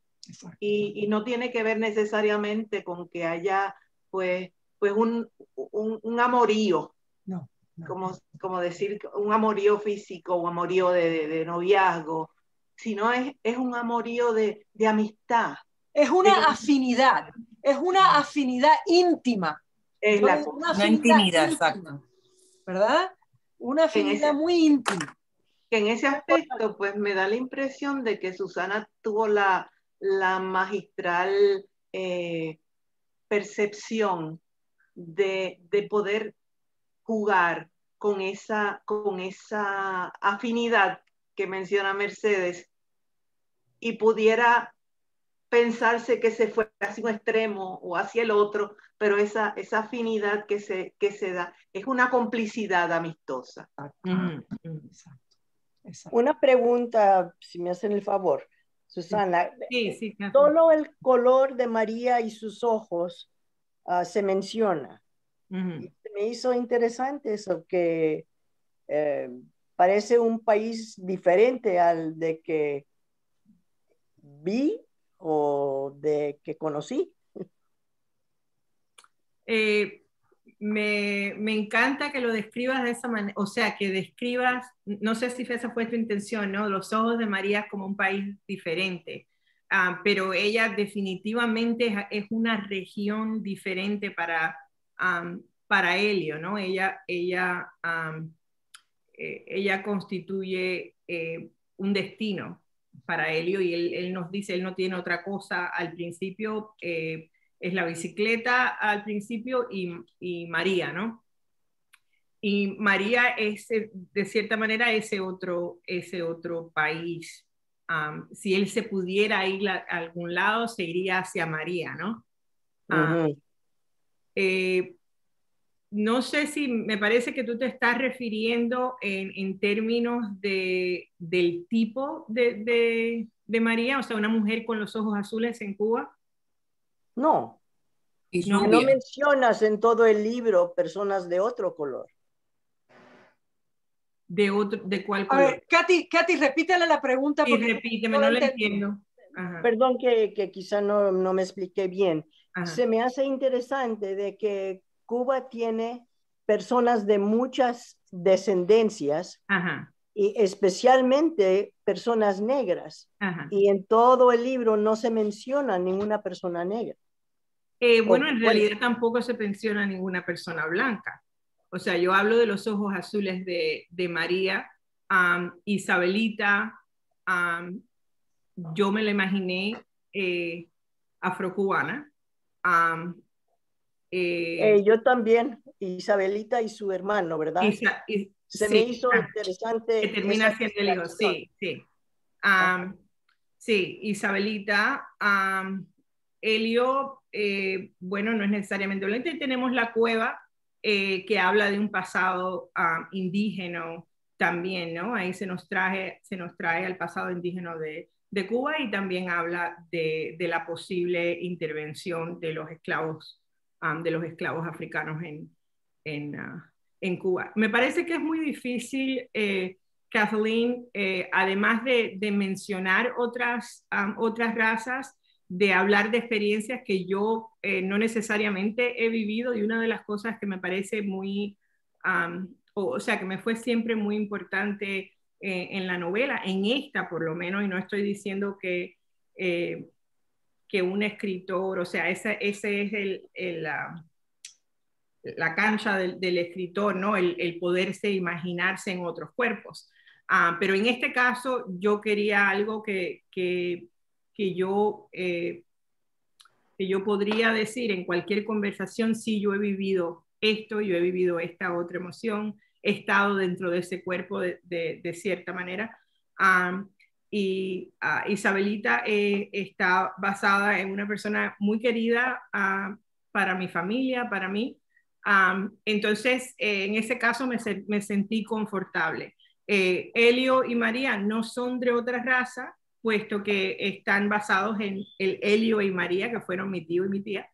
Y no tiene que ver necesariamente con que haya pues un amorío, no. Como decir un amorío físico, un amorío de noviazgo, sino es un amorío de amistad. Es una afinidad, es una afinidad íntima. Es una intimidad, exacto. ¿Verdad? Una afinidad muy íntima. Que en ese aspecto, pues me da la impresión de que Susana tuvo la magistral percepción de poder jugar con esa afinidad que menciona Mercedes y pudiera pensarse que se fue hacia un extremo o hacia el otro, pero esa afinidad que se da es una complicidad amistosa. Exacto. Una pregunta, si me hacen el favor, Susana. Sí, solo el color de María y sus ojos se menciona. Y me hizo interesante eso, que parece un país diferente al de que vi o de que conocí. Me encanta que lo describas de esa manera, o sea, que describas, no sé si esa fue tu intención, ¿no? Los ojos de María como un país diferente, pero ella definitivamente es una región diferente para Helio, ¿no? Ella constituye un destino para Helio y él nos dice, él no tiene otra cosa al principio, es la bicicleta al principio y María, ¿no? Y María es, de cierta manera, ese otro país. Si él se pudiera ir a algún lado, se iría hacia María, ¿no? No sé si me parece que tú te estás refiriendo en términos del tipo de María, o sea, una mujer con los ojos azules en Cuba. No, no mencionas en todo el libro personas de otro color. ¿De cuál color? A ver, Katy, repítele la pregunta. Sí, repíteme, no la entiendo. Ajá. Perdón que quizá no me expliqué bien. Ajá. Se me hace interesante de que Cuba tiene personas de muchas descendencias. Ajá. Y especialmente personas negras. Ajá. Y en todo el libro no se menciona ninguna persona negra. Bueno, en realidad tampoco se menciona ninguna persona blanca. O sea, yo hablo de los ojos azules de María, Isabelita, yo me la imaginé afrocubana. Yo también, Isabelita y su hermano, ¿verdad? Se me hizo interesante. Que termina siendo el hijo, sí, sí. Sí, Isabelita, Helio, bueno, no es necesariamente violento, y tenemos la cueva que habla de un pasado indígena también, ¿no? Ahí se nos trae al pasado indígena de Cuba y también habla de la posible intervención de los esclavos africanos en Cuba. Me parece que es muy difícil, Kathleen, además de mencionar otras razas, de hablar de experiencias que yo no necesariamente he vivido, y una de las cosas que me parece muy, o sea, que me fue siempre muy importante en la novela, en esta por lo menos, y no estoy diciendo que un escritor, o sea, ese es la cancha del escritor, ¿no? El poderse imaginarse en otros cuerpos. Pero en este caso yo quería algo que yo podría decir en cualquier conversación: sí, yo he vivido esto, yo he vivido esta otra emoción, he estado dentro de ese cuerpo de cierta manera. Y Isabelita está basada en una persona muy querida para mi familia, para mí. Entonces, en ese caso me sentí confortable. Helio y María no son de otra raza, puesto que están basados en el Helio y María, que fueron mi tío y mi tía,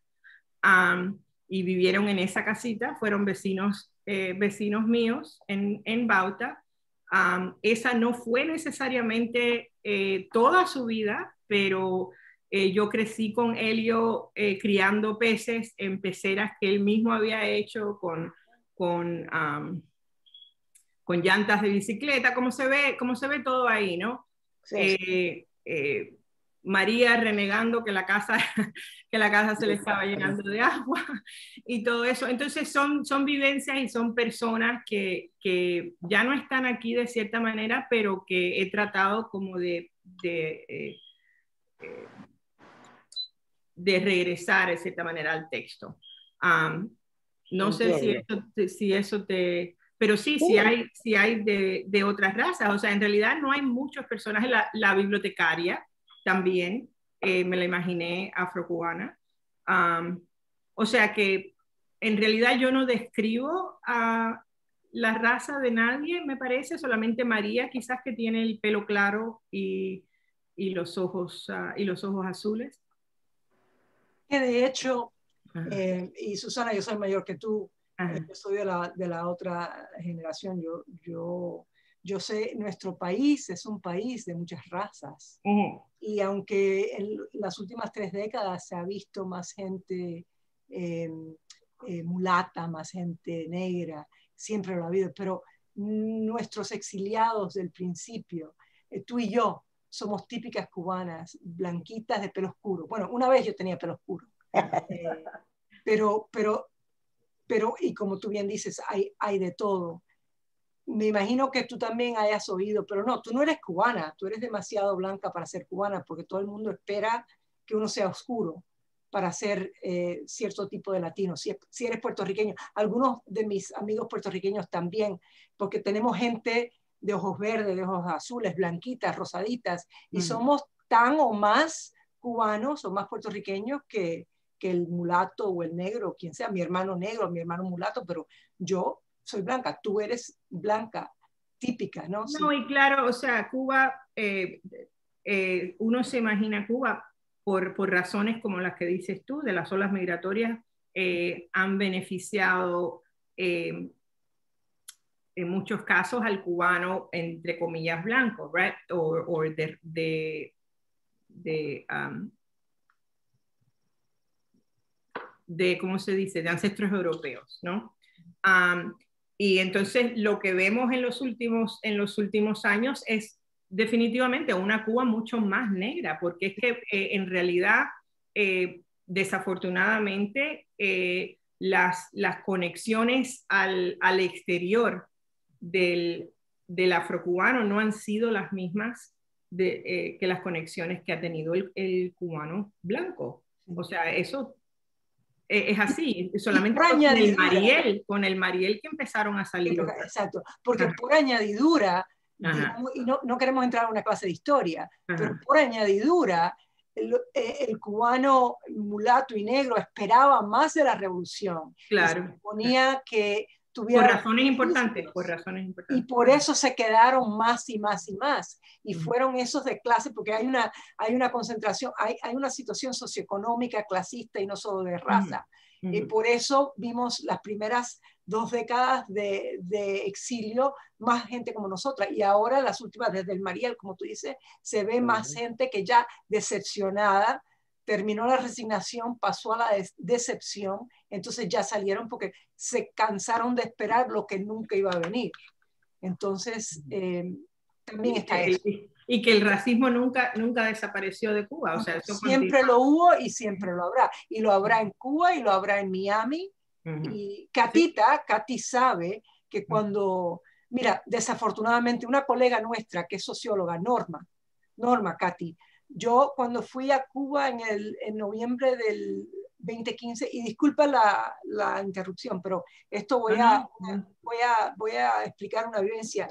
y vivieron en esa casita, fueron vecinos míos en Bauta. Esa no fue necesariamente toda su vida, pero yo crecí con Helio criando peces en peceras que él mismo había hecho con llantas de bicicleta, como se ve todo ahí, ¿no? Sí. María renegando que la casa se le estaba llenando de agua y todo eso. Entonces son vivencias y son personas que ya no están aquí de cierta manera, pero que he tratado como de regresar de cierta manera al texto. No sé si eso te... Pero sí hay de otras razas. O sea, en realidad no hay muchos personajes. La bibliotecaria también, me la imaginé afrocubana. O sea que en realidad yo no describo a la raza de nadie, me parece, solamente María, quizás, que tiene el pelo claro y los ojos azules. Que de hecho, y Susana, yo soy mayor que tú, yo soy de la otra generación. Yo yo sé, nuestro país es un país de muchas razas. Y aunque en las últimas 3 décadas se ha visto más gente mulata, más gente negra, siempre lo ha habido, pero nuestros exiliados del principio, tú y yo, somos típicas cubanas, blanquitas de pelo oscuro. Bueno, una vez yo tenía pelo oscuro. Pero, y como tú bien dices, hay de todo. Me imagino que tú también hayas oído, pero no, tú no eres cubana, tú eres demasiado blanca para ser cubana, porque todo el mundo espera que uno sea oscuro para ser cierto tipo de latino. Si eres puertorriqueño, algunos de mis amigos puertorriqueños también, porque tenemos gente de ojos verdes, de ojos azules, blanquitas, rosaditas, y somos tan o más cubanos o más puertorriqueños que el mulato o el negro, quien sea, mi hermano negro, mi hermano mulato, pero yo soy blanca, tú eres blanca, típica, ¿no? No, sí. Y claro, o sea, Cuba, uno se imagina Cuba por razones como las que dices tú, de las olas migratorias, han beneficiado en muchos casos al cubano, entre comillas, blanco, right? O de, ¿cómo se dice?, de ancestros europeos, ¿no? Y entonces lo que vemos en los últimos años es definitivamente una Cuba mucho más negra, porque es que en realidad, desafortunadamente, las conexiones al exterior del afrocubano no han sido las mismas que las conexiones que ha tenido el cubano blanco. O sea, eso es así, solamente con el Mariel que empezaron a salir. Exacto, porque por añadidura, digamos, y no queremos entrar en una clase de historia, pero por añadidura, el cubano mulato y negro esperaba más de la revolución. Claro. Y se suponía que tuviera... Por razones importantes. Y por eso se quedaron más y más y más. Y fueron esos de clase, porque hay una concentración, hay una situación socioeconómica, clasista y no solo de raza. Y por eso vimos las primeras 2 décadas de exilio, más gente como nosotras. Y ahora las últimas, desde el Mariel, como tú dices, se ve más gente que ya decepcionada, terminó la resignación, pasó a la decepción, entonces ya salieron porque se cansaron de esperar lo que nunca iba a venir. Entonces, también está eso. Y que el racismo nunca desapareció de Cuba. O sea, eso siempre lo hubo y siempre lo habrá. Y lo habrá en Cuba y lo habrá en Miami. Y Katy sabe que cuando, mira, desafortunadamente una colega nuestra que es socióloga, Norma, Katy, yo cuando fui a Cuba en noviembre del 2015, y disculpa la interrupción, pero esto voy a explicar una vivencia.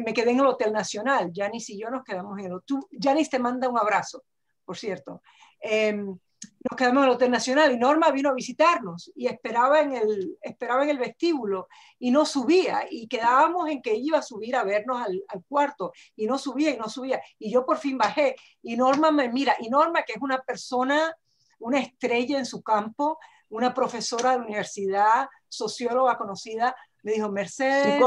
Me quedé en el Hotel Nacional, Janice y yo nos quedamos en el hotel. Janice te manda un abrazo, por cierto. Nos quedamos en el Hotel Nacional y Norma vino a visitarnos y esperaba en el vestíbulo y no subía, y quedábamos en que iba a subir a vernos al cuarto y no subía y yo por fin bajé y Norma me mira, y Norma, que es una persona, una estrella en su campo, una profesora de universidad, socióloga conocida, me dijo: Mercedes...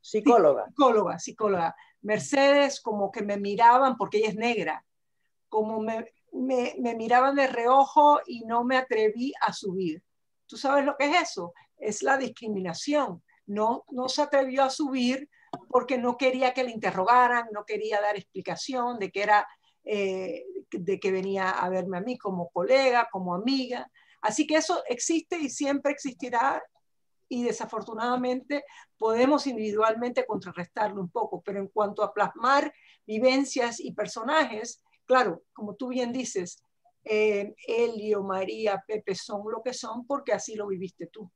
Psicóloga. Mercedes, como que me miraban, porque ella es negra, como me miraban de reojo y no me atreví a subir. ¿Tú sabes lo que es eso? Es la discriminación. No se atrevió a subir porque no quería que le interrogaran, no quería dar explicación de que era... de que venía a verme a mí como colega, como amiga. Así que eso existe y siempre existirá, y desafortunadamente podemos individualmente contrarrestarlo un poco, pero en cuanto a plasmar vivencias y personajes, claro, como tú bien dices, Elio, María, Pepe son lo que son porque así lo viviste tú.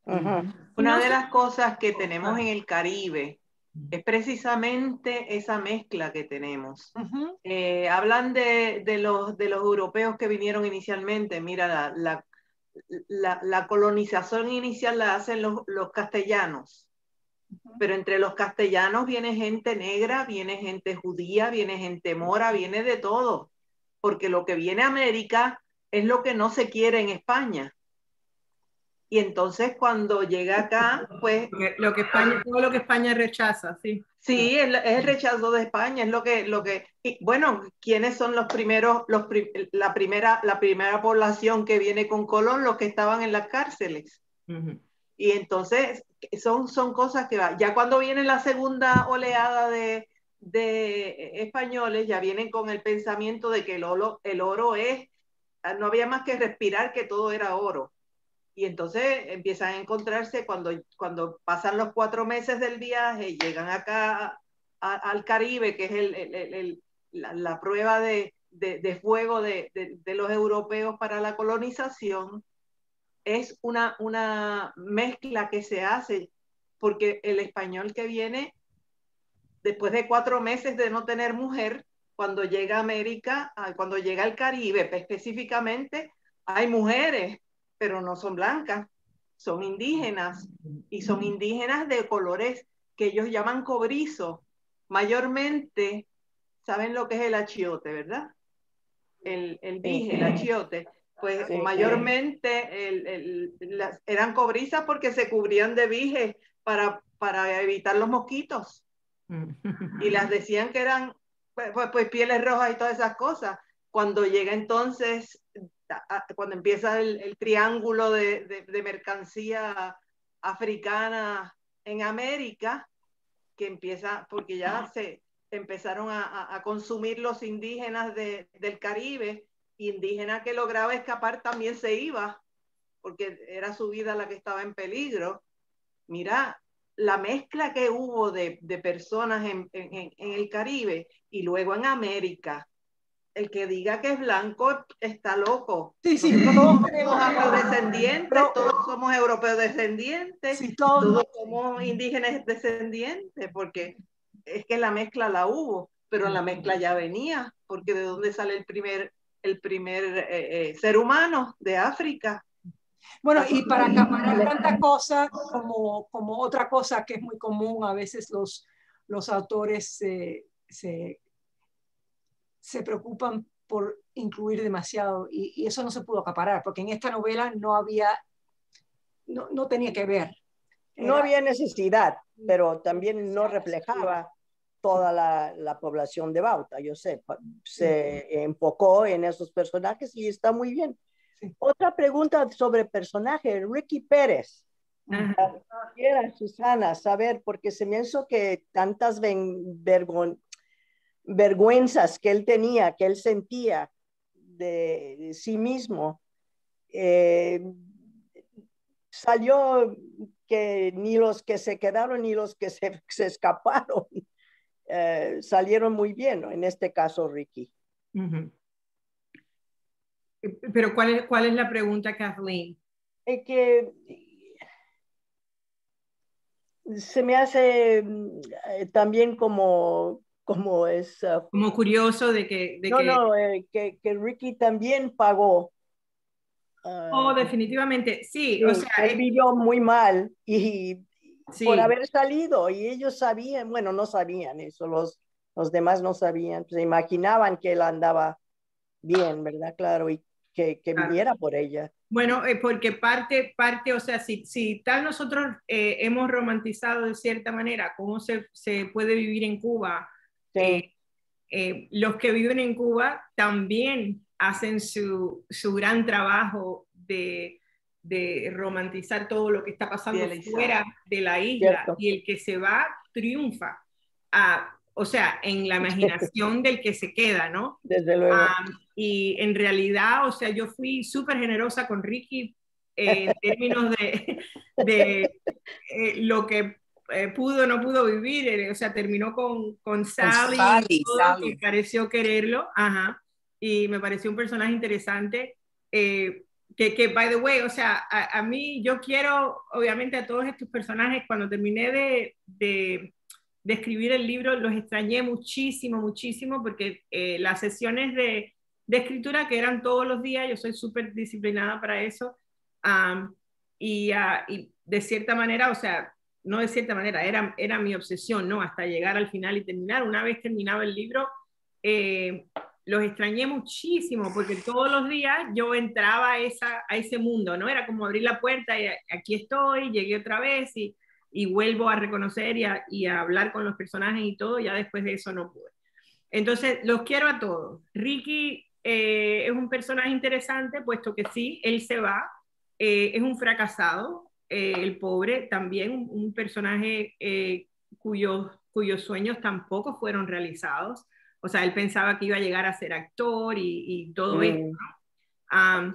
Una de las cosas que tenemos en el Caribe es precisamente esa mezcla que tenemos. Hablan de los europeos que vinieron inicialmente. Mira, la colonización inicial la hacen los castellanos, pero entre los castellanos viene gente negra, viene gente judía, viene gente mora, viene de todo, porque lo que viene a América es lo que no se quiere en España. Y entonces cuando llega acá, pues... Todo lo que España rechaza, sí. Sí, es el rechazo de España, es lo que y, bueno, ¿quiénes son los primeros, la primera población que viene con Colón? Los que estaban en las cárceles. Uh-huh. Y entonces son cosas que ya cuando viene la segunda oleada de españoles, ya vienen con el pensamiento de que el oro es, no había más que respirar, que todo era oro. Y entonces empiezan a encontrarse cuando pasan los 4 meses del viaje, llegan acá al Caribe, que es la prueba de fuego de los europeos para la colonización. Es una mezcla que se hace, porque el español que viene después de 4 meses de no tener mujer, cuando llega a América, cuando llega al Caribe específicamente, hay mujeres, pero no son blancas, son indígenas, y son indígenas de colores que ellos llaman cobrizo. Mayormente, ¿saben lo que es el achiote, verdad? El dije, el achiote. Pues sí, mayormente eran cobrizas porque se cubrían de vije para evitar los mosquitos. Y las decían que eran pues pieles rojas y todas esas cosas. Cuando llega entonces, cuando empieza el triángulo de mercancía africana en América, que empieza, porque ya se empezaron a consumir los indígenas del Caribe, indígena que lograba escapar también se iba, porque era su vida la que estaba en peligro. Mira, la mezcla que hubo de personas en el Caribe y luego en América, el que diga que es blanco está loco. Sí, sí, nosotros todos somos afrodescendientes, todos somos europeos descendientes, sí, todos somos indígenas descendientes, porque es que la mezcla la hubo, pero la mezcla ya venía, porque ¿de dónde sale el primer ser humano? De África. Bueno, y para acaparar tanta cosa como otra cosa que es muy común, a veces los autores se preocupan por incluir demasiado y eso no se pudo acaparar, porque en esta novela no tenía que ver. No había necesidad, pero también no reflejaba toda la población de Bauta, yo sé, se enfocó en esos personajes y está muy bien. Sí. Otra pregunta sobre personaje, Ricky Pérez. Quiera, Susana, saber, porque se me hizo que tantas vergüenzas que él tenía, que él sentía de sí mismo, salió que ni los que se quedaron ni los que se escaparon salieron muy bien, ¿no? En este caso, Ricky. Uh-huh. Pero ¿cuál es la pregunta, Kathleen? Que se me hace también como es... como curioso de que... que Ricky también pagó. Definitivamente, sí. O sea, él vivió muy mal y sí, por haber salido, y ellos sabían, bueno, no sabían eso, los demás no sabían, se imaginaban que él andaba bien, ¿verdad? Claro, y que viviera por ella. Bueno, porque parte, o sea, si tal nosotros hemos romantizado de cierta manera cómo se puede vivir en Cuba, sí. Los que viven en Cuba también hacen su gran trabajo de romantizar todo lo que está pasando fuera de la isla. Cierto. Y el que se va triunfa. O sea, en la imaginación del que se queda, ¿no? Desde luego. Y en realidad, o sea, yo fui súper generosa con Ricky en términos de lo que pudo o no pudo vivir. O sea, terminó con Sally, Sally. Que pareció quererlo. Ajá. Y me pareció un personaje interesante. Que, by the way, o sea, a mí yo quiero, obviamente, a todos estos personajes, cuando terminé de escribir el libro, los extrañé muchísimo, muchísimo, porque las sesiones de escritura que eran todos los días, yo soy súper disciplinada para eso, y de cierta manera, o sea, no de cierta manera, era mi obsesión, ¿no? Hasta llegar al final y terminar. Una vez terminado el libro, los extrañé muchísimo porque todos los días yo entraba a ese mundo, ¿no? Era como abrir la puerta y aquí estoy, llegué otra vez y vuelvo a reconocer y a hablar con los personajes y todo, ya después de eso no pude. Entonces, los quiero a todos. Ricky es un personaje interesante, puesto que sí, él se va, es un fracasado, el pobre también, un personaje cuyos sueños tampoco fueron realizados. O sea, él pensaba que iba a llegar a ser actor y todo esto, ¿no?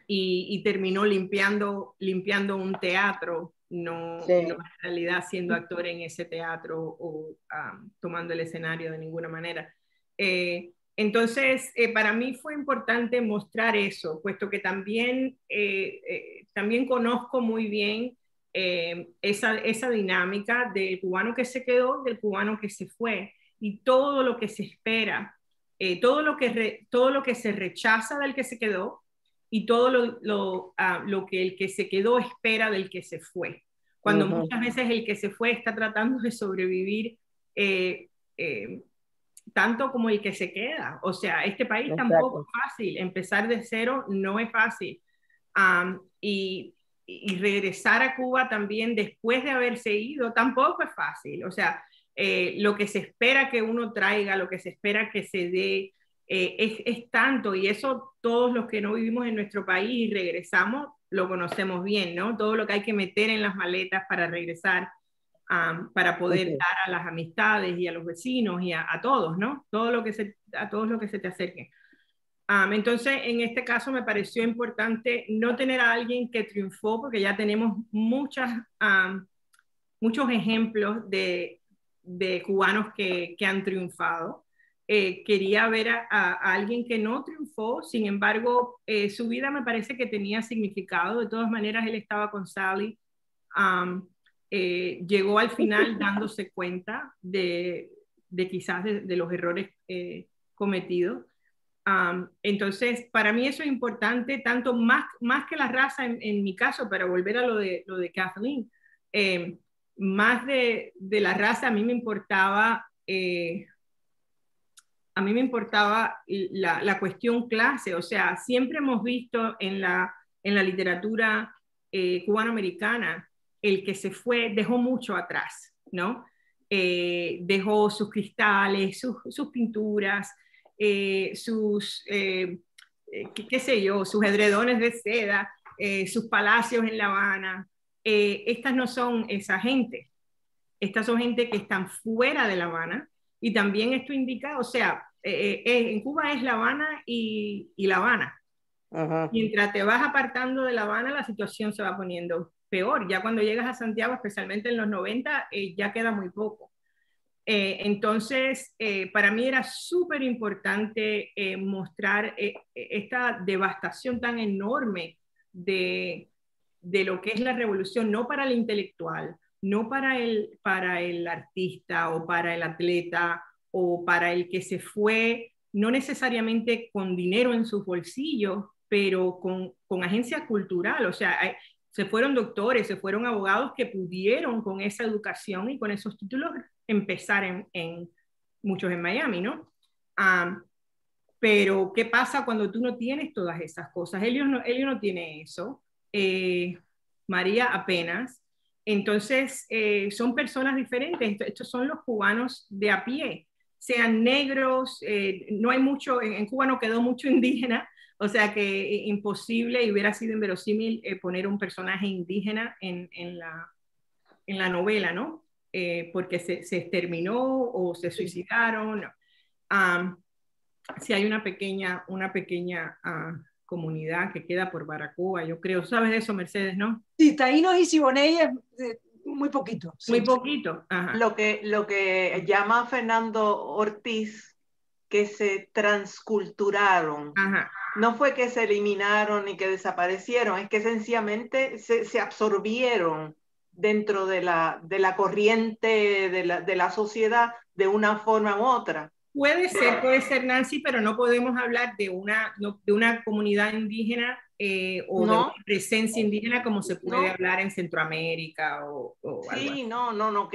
Y terminó limpiando un teatro, no en realidad siendo actor en ese teatro o tomando el escenario de ninguna manera. Entonces, para mí fue importante mostrar eso, puesto que también conozco muy bien esa dinámica del cubano que se quedó, del cubano que se fue, y todo lo que se espera, todo lo que se rechaza del que se quedó y todo lo que el que se quedó espera del que se fue. Cuando muchas veces el que se fue está tratando de sobrevivir tanto como el que se queda. O sea, este país tampoco es fácil. Empezar de cero no es fácil. Y regresar a Cuba también después de haberse ido tampoco es fácil. O sea, lo que se espera que uno traiga, lo que se espera que se dé, es tanto, y eso todos los que no vivimos en nuestro país y regresamos lo conocemos bien, ¿no? Todo lo que hay que meter en las maletas para regresar, para poder dar a las amistades y a los vecinos y a todos, ¿no? A todos los que se te acerquen. Entonces, en este caso me pareció importante no tener a alguien que triunfó, porque ya tenemos muchos ejemplos de cubanos que han triunfado. Quería ver a alguien que no triunfó, sin embargo, su vida me parece que tenía significado. De todas maneras, él estaba con Sally. Llegó al final dándose cuenta de quizás de los errores cometidos. Entonces, para mí eso es importante, tanto más que la raza en mi caso, para volver a lo de Kathleen. Más de la raza, a mí me importaba la cuestión clase. O sea, siempre hemos visto en la literatura cubanoamericana, el que se fue dejó mucho atrás, ¿no? Dejó sus cristales, sus pinturas, qué sé yo, sus edredones de seda, sus palacios en La Habana. Estas no son esa gente. Estas son gente que están fuera de La Habana, y también esto indica, o sea, en Cuba es La Habana y La Habana. Mientras te vas apartando de La Habana, la situación se va poniendo peor. Ya cuando llegas a Santiago, especialmente en los 90, ya queda muy poco. Entonces, para mí era súper importante mostrar esta devastación tan enorme de lo que es la revolución, no para el intelectual, no para el artista o para el atleta o para el que se fue, no necesariamente con dinero en sus bolsillos, pero con agencia cultural. O sea, se fueron doctores, se fueron abogados que pudieron con esa educación y con esos títulos empezar en muchos en Miami, ¿no? Pero ¿qué pasa cuando tú no tienes todas esas cosas? Ellos no tiene eso. María apenas. Entonces, son personas diferentes. Estos son los cubanos de a pie, sean negros, no hay mucho, en Cuba no quedó mucho indígena, o sea que imposible, y hubiera sido inverosímil poner un personaje indígena en la novela, ¿no? Porque se exterminó o se suicidaron. Sí hay una pequeña comunidad que queda por Baracoa, yo creo. ¿Sabes de eso, Mercedes, no? Sí, taínos y siboneyes, muy poquito. Muy poquito. Ajá. Lo que llama Fernando Ortiz, que se transculturaron. Ajá. No fue que se eliminaron ni que desaparecieron, es que sencillamente se absorbieron dentro de la corriente de la sociedad de una forma u otra. Puede ser, Nancy, pero no podemos hablar de una comunidad indígena o de una presencia indígena como se puede hablar en Centroamérica o algo así. No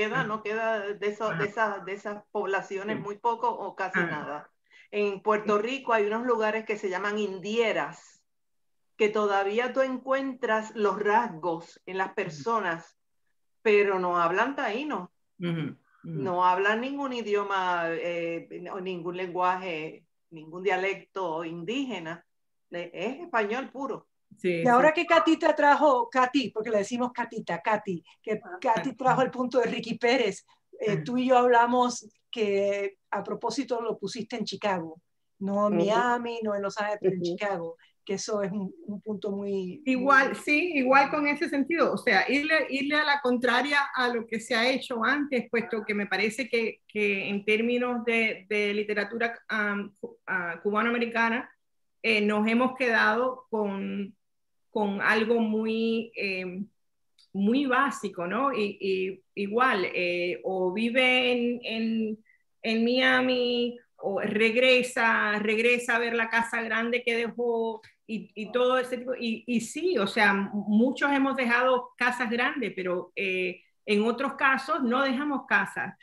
queda de esas poblaciones muy poco o casi nada. En Puerto Rico hay unos lugares que se llaman indieras, que todavía tú encuentras los rasgos en las personas, pero no hablan taíno. No hablan ningún idioma, o ningún lenguaje, ningún dialecto indígena. Es español puro. Sí, y ahora que Katy te trajo, Katy, porque le decimos Katita, Katy, que Katy trajo el punto de Ricky Pérez, tú y yo hablamos que a propósito lo pusiste en Chicago, no en Miami, no en Los Ángeles, pero en Chicago, que eso es un punto muy... Igual, sí, igual con ese sentido, o sea, irle a la contraria a lo que se ha hecho antes, puesto que me parece que en términos de literatura cubanoamericana, nos hemos quedado con algo muy, muy básico, ¿no? Y igual, o vive en Miami, o regresa a ver la casa grande que dejó, y todo ese tipo, y sí, o sea, muchos hemos dejado casas grandes, pero en otros casos no dejamos casas.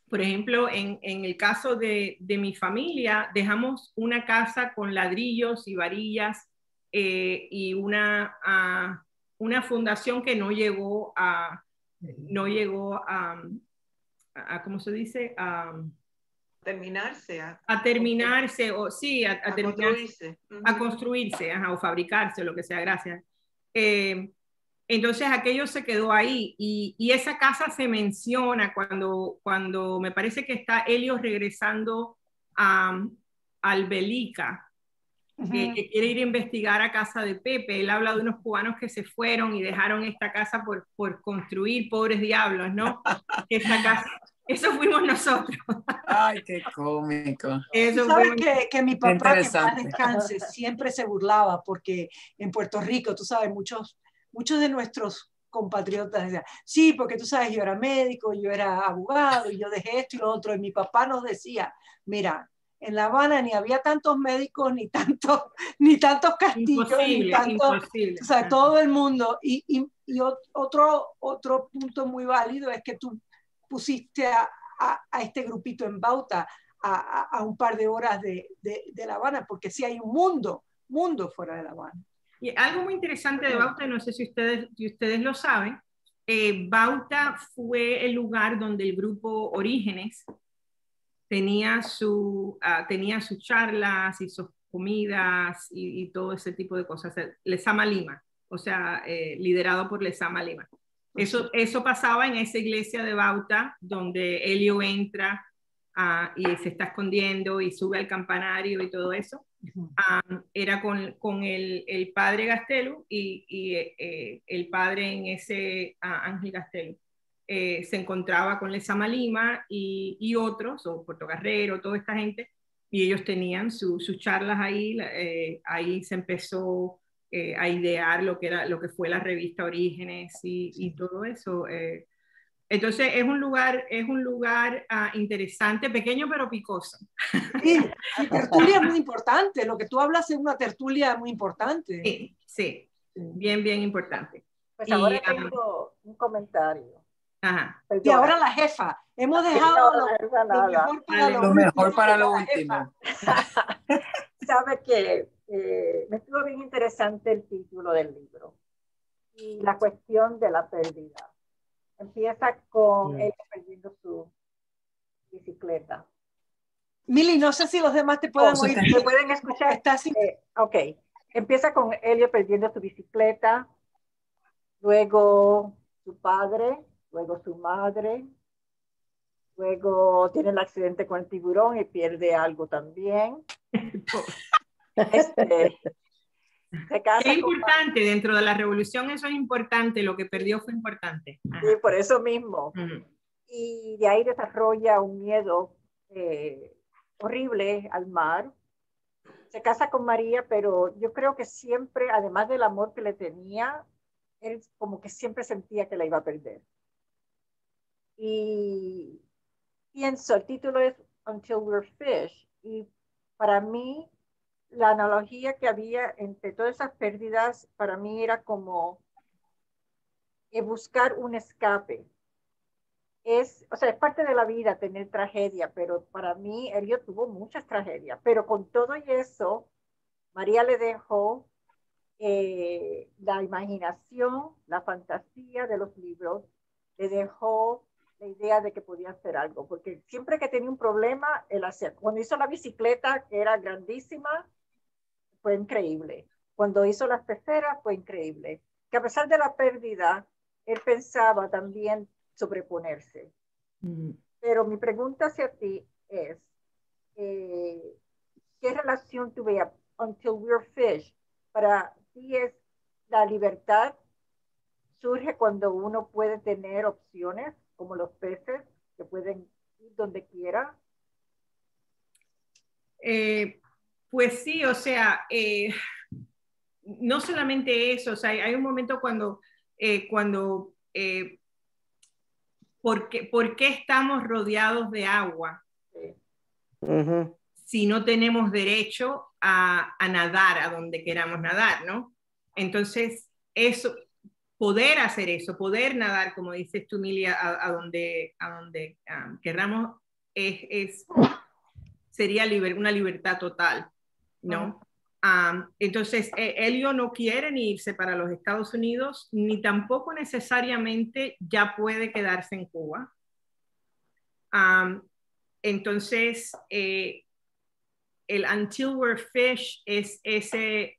Por ejemplo, en el caso de mi familia, dejamos una casa con ladrillos y varillas, y una fundación que no llegó a ¿cómo se dice? Terminarse. A terminarse, o sí, a construirse. A construirse, ajá, o fabricarse, o lo que sea, gracias. Entonces aquello se quedó ahí, y esa casa se menciona cuando me parece que está Helio regresando al Belica, que quiere ir a investigar a casa de Pepe. Él habla de unos cubanos que se fueron y dejaron esta casa por construir, pobres diablos, ¿no? Esta casa, eso fuimos nosotros. Ay, qué cómico. Eso ¿sabes que mi papá, que en paz descanse, siempre se burlaba? Porque en Puerto Rico, tú sabes, muchos de nuestros compatriotas decían, sí, porque tú sabes, yo era médico, yo era abogado, y yo dejé esto y lo otro, y mi papá nos decía, mira, en La Habana ni había tantos médicos, ni tantos castillos, imposible, ni tantos, imposible. O sea, todo el mundo. Y otro punto muy válido es que tú pusiste a este grupito en Bauta a un par de horas de La Habana, porque sí hay un mundo fuera de La Habana. Y algo muy interesante de Bauta, no sé si ustedes lo saben, Bauta fue el lugar donde el grupo Orígenes tenía sus charlas y sus comidas y todo ese tipo de cosas. Lezama Lima, o sea, liderado por Lezama Lima. Eso pasaba en esa iglesia de Bauta, donde Helio entra y se está escondiendo y sube al campanario y todo eso. Era con el padre Gastelu y el padre en ese Ángel Gastelu. Se encontraba con Lezama Lima y otros, o Puerto Carrero, toda esta gente, y ellos tenían sus charlas ahí. Ahí se empezó a idear lo que fue la revista Orígenes y todo eso. Entonces es un lugar interesante, pequeño pero picoso. Sí, y tertulia es muy importante, lo que tú hablas es una tertulia muy importante. Sí, bien importante. Pues ahora tengo un comentario. Ajá. Y ahora la jefa. Hemos dejado lo mejor para lo último. Sabe que me estuvo bien interesante el título del libro y la cuestión de la pérdida. Empieza con ella perdiendo su bicicleta. Mili, no sé si los demás te pueden oír. ¿Me pueden escuchar? Ok. Empieza con Helio perdiendo su bicicleta, luego su padre, luego su madre, luego tiene el accidente con el tiburón y pierde algo también. Se casa es importante, dentro de la revolución eso es importante, lo que perdió fue importante. Sí, por eso mismo. Y de ahí desarrolla un miedo horrible al mar. Se casa con María, pero yo creo que siempre, además del amor que le tenía, él como que siempre sentía que la iba a perder. Y pienso, el título es Until We're Fish, y para mí la analogía que había entre todas esas pérdidas, para mí era como buscar un escape. o sea, es parte de la vida tener tragedia, pero para mí Elliot tuvo muchas tragedias, pero con todo y eso, María le dejó la imaginación, la fantasía de los libros, le dejó la idea de que podía hacer algo, porque siempre que tenía un problema, él hacía. Cuando hizo la bicicleta, que era grandísima, fue increíble. Cuando hizo las peceras, fue increíble. Que a pesar de la pérdida, él pensaba también sobreponerse. Pero mi pregunta hacia ti es, ¿qué relación tuve Until We're Fish? Para ti es la libertad surge cuando uno puede tener opciones, como los peces, que pueden ir donde quiera. Pues sí, o sea, no solamente eso, o sea, hay un momento cuando ¿por qué estamos rodeados de agua? Sí. Si no tenemos derecho a nadar a donde queramos nadar, ¿no? Entonces, eso, poder hacer eso, poder nadar, como dices tú, Milia, a donde queramos, sería una libertad total, ¿no? Entonces, Elio no quiere ni irse para los Estados Unidos, ni tampoco necesariamente ya puede quedarse en Cuba. Entonces, el Until We're Fish es ese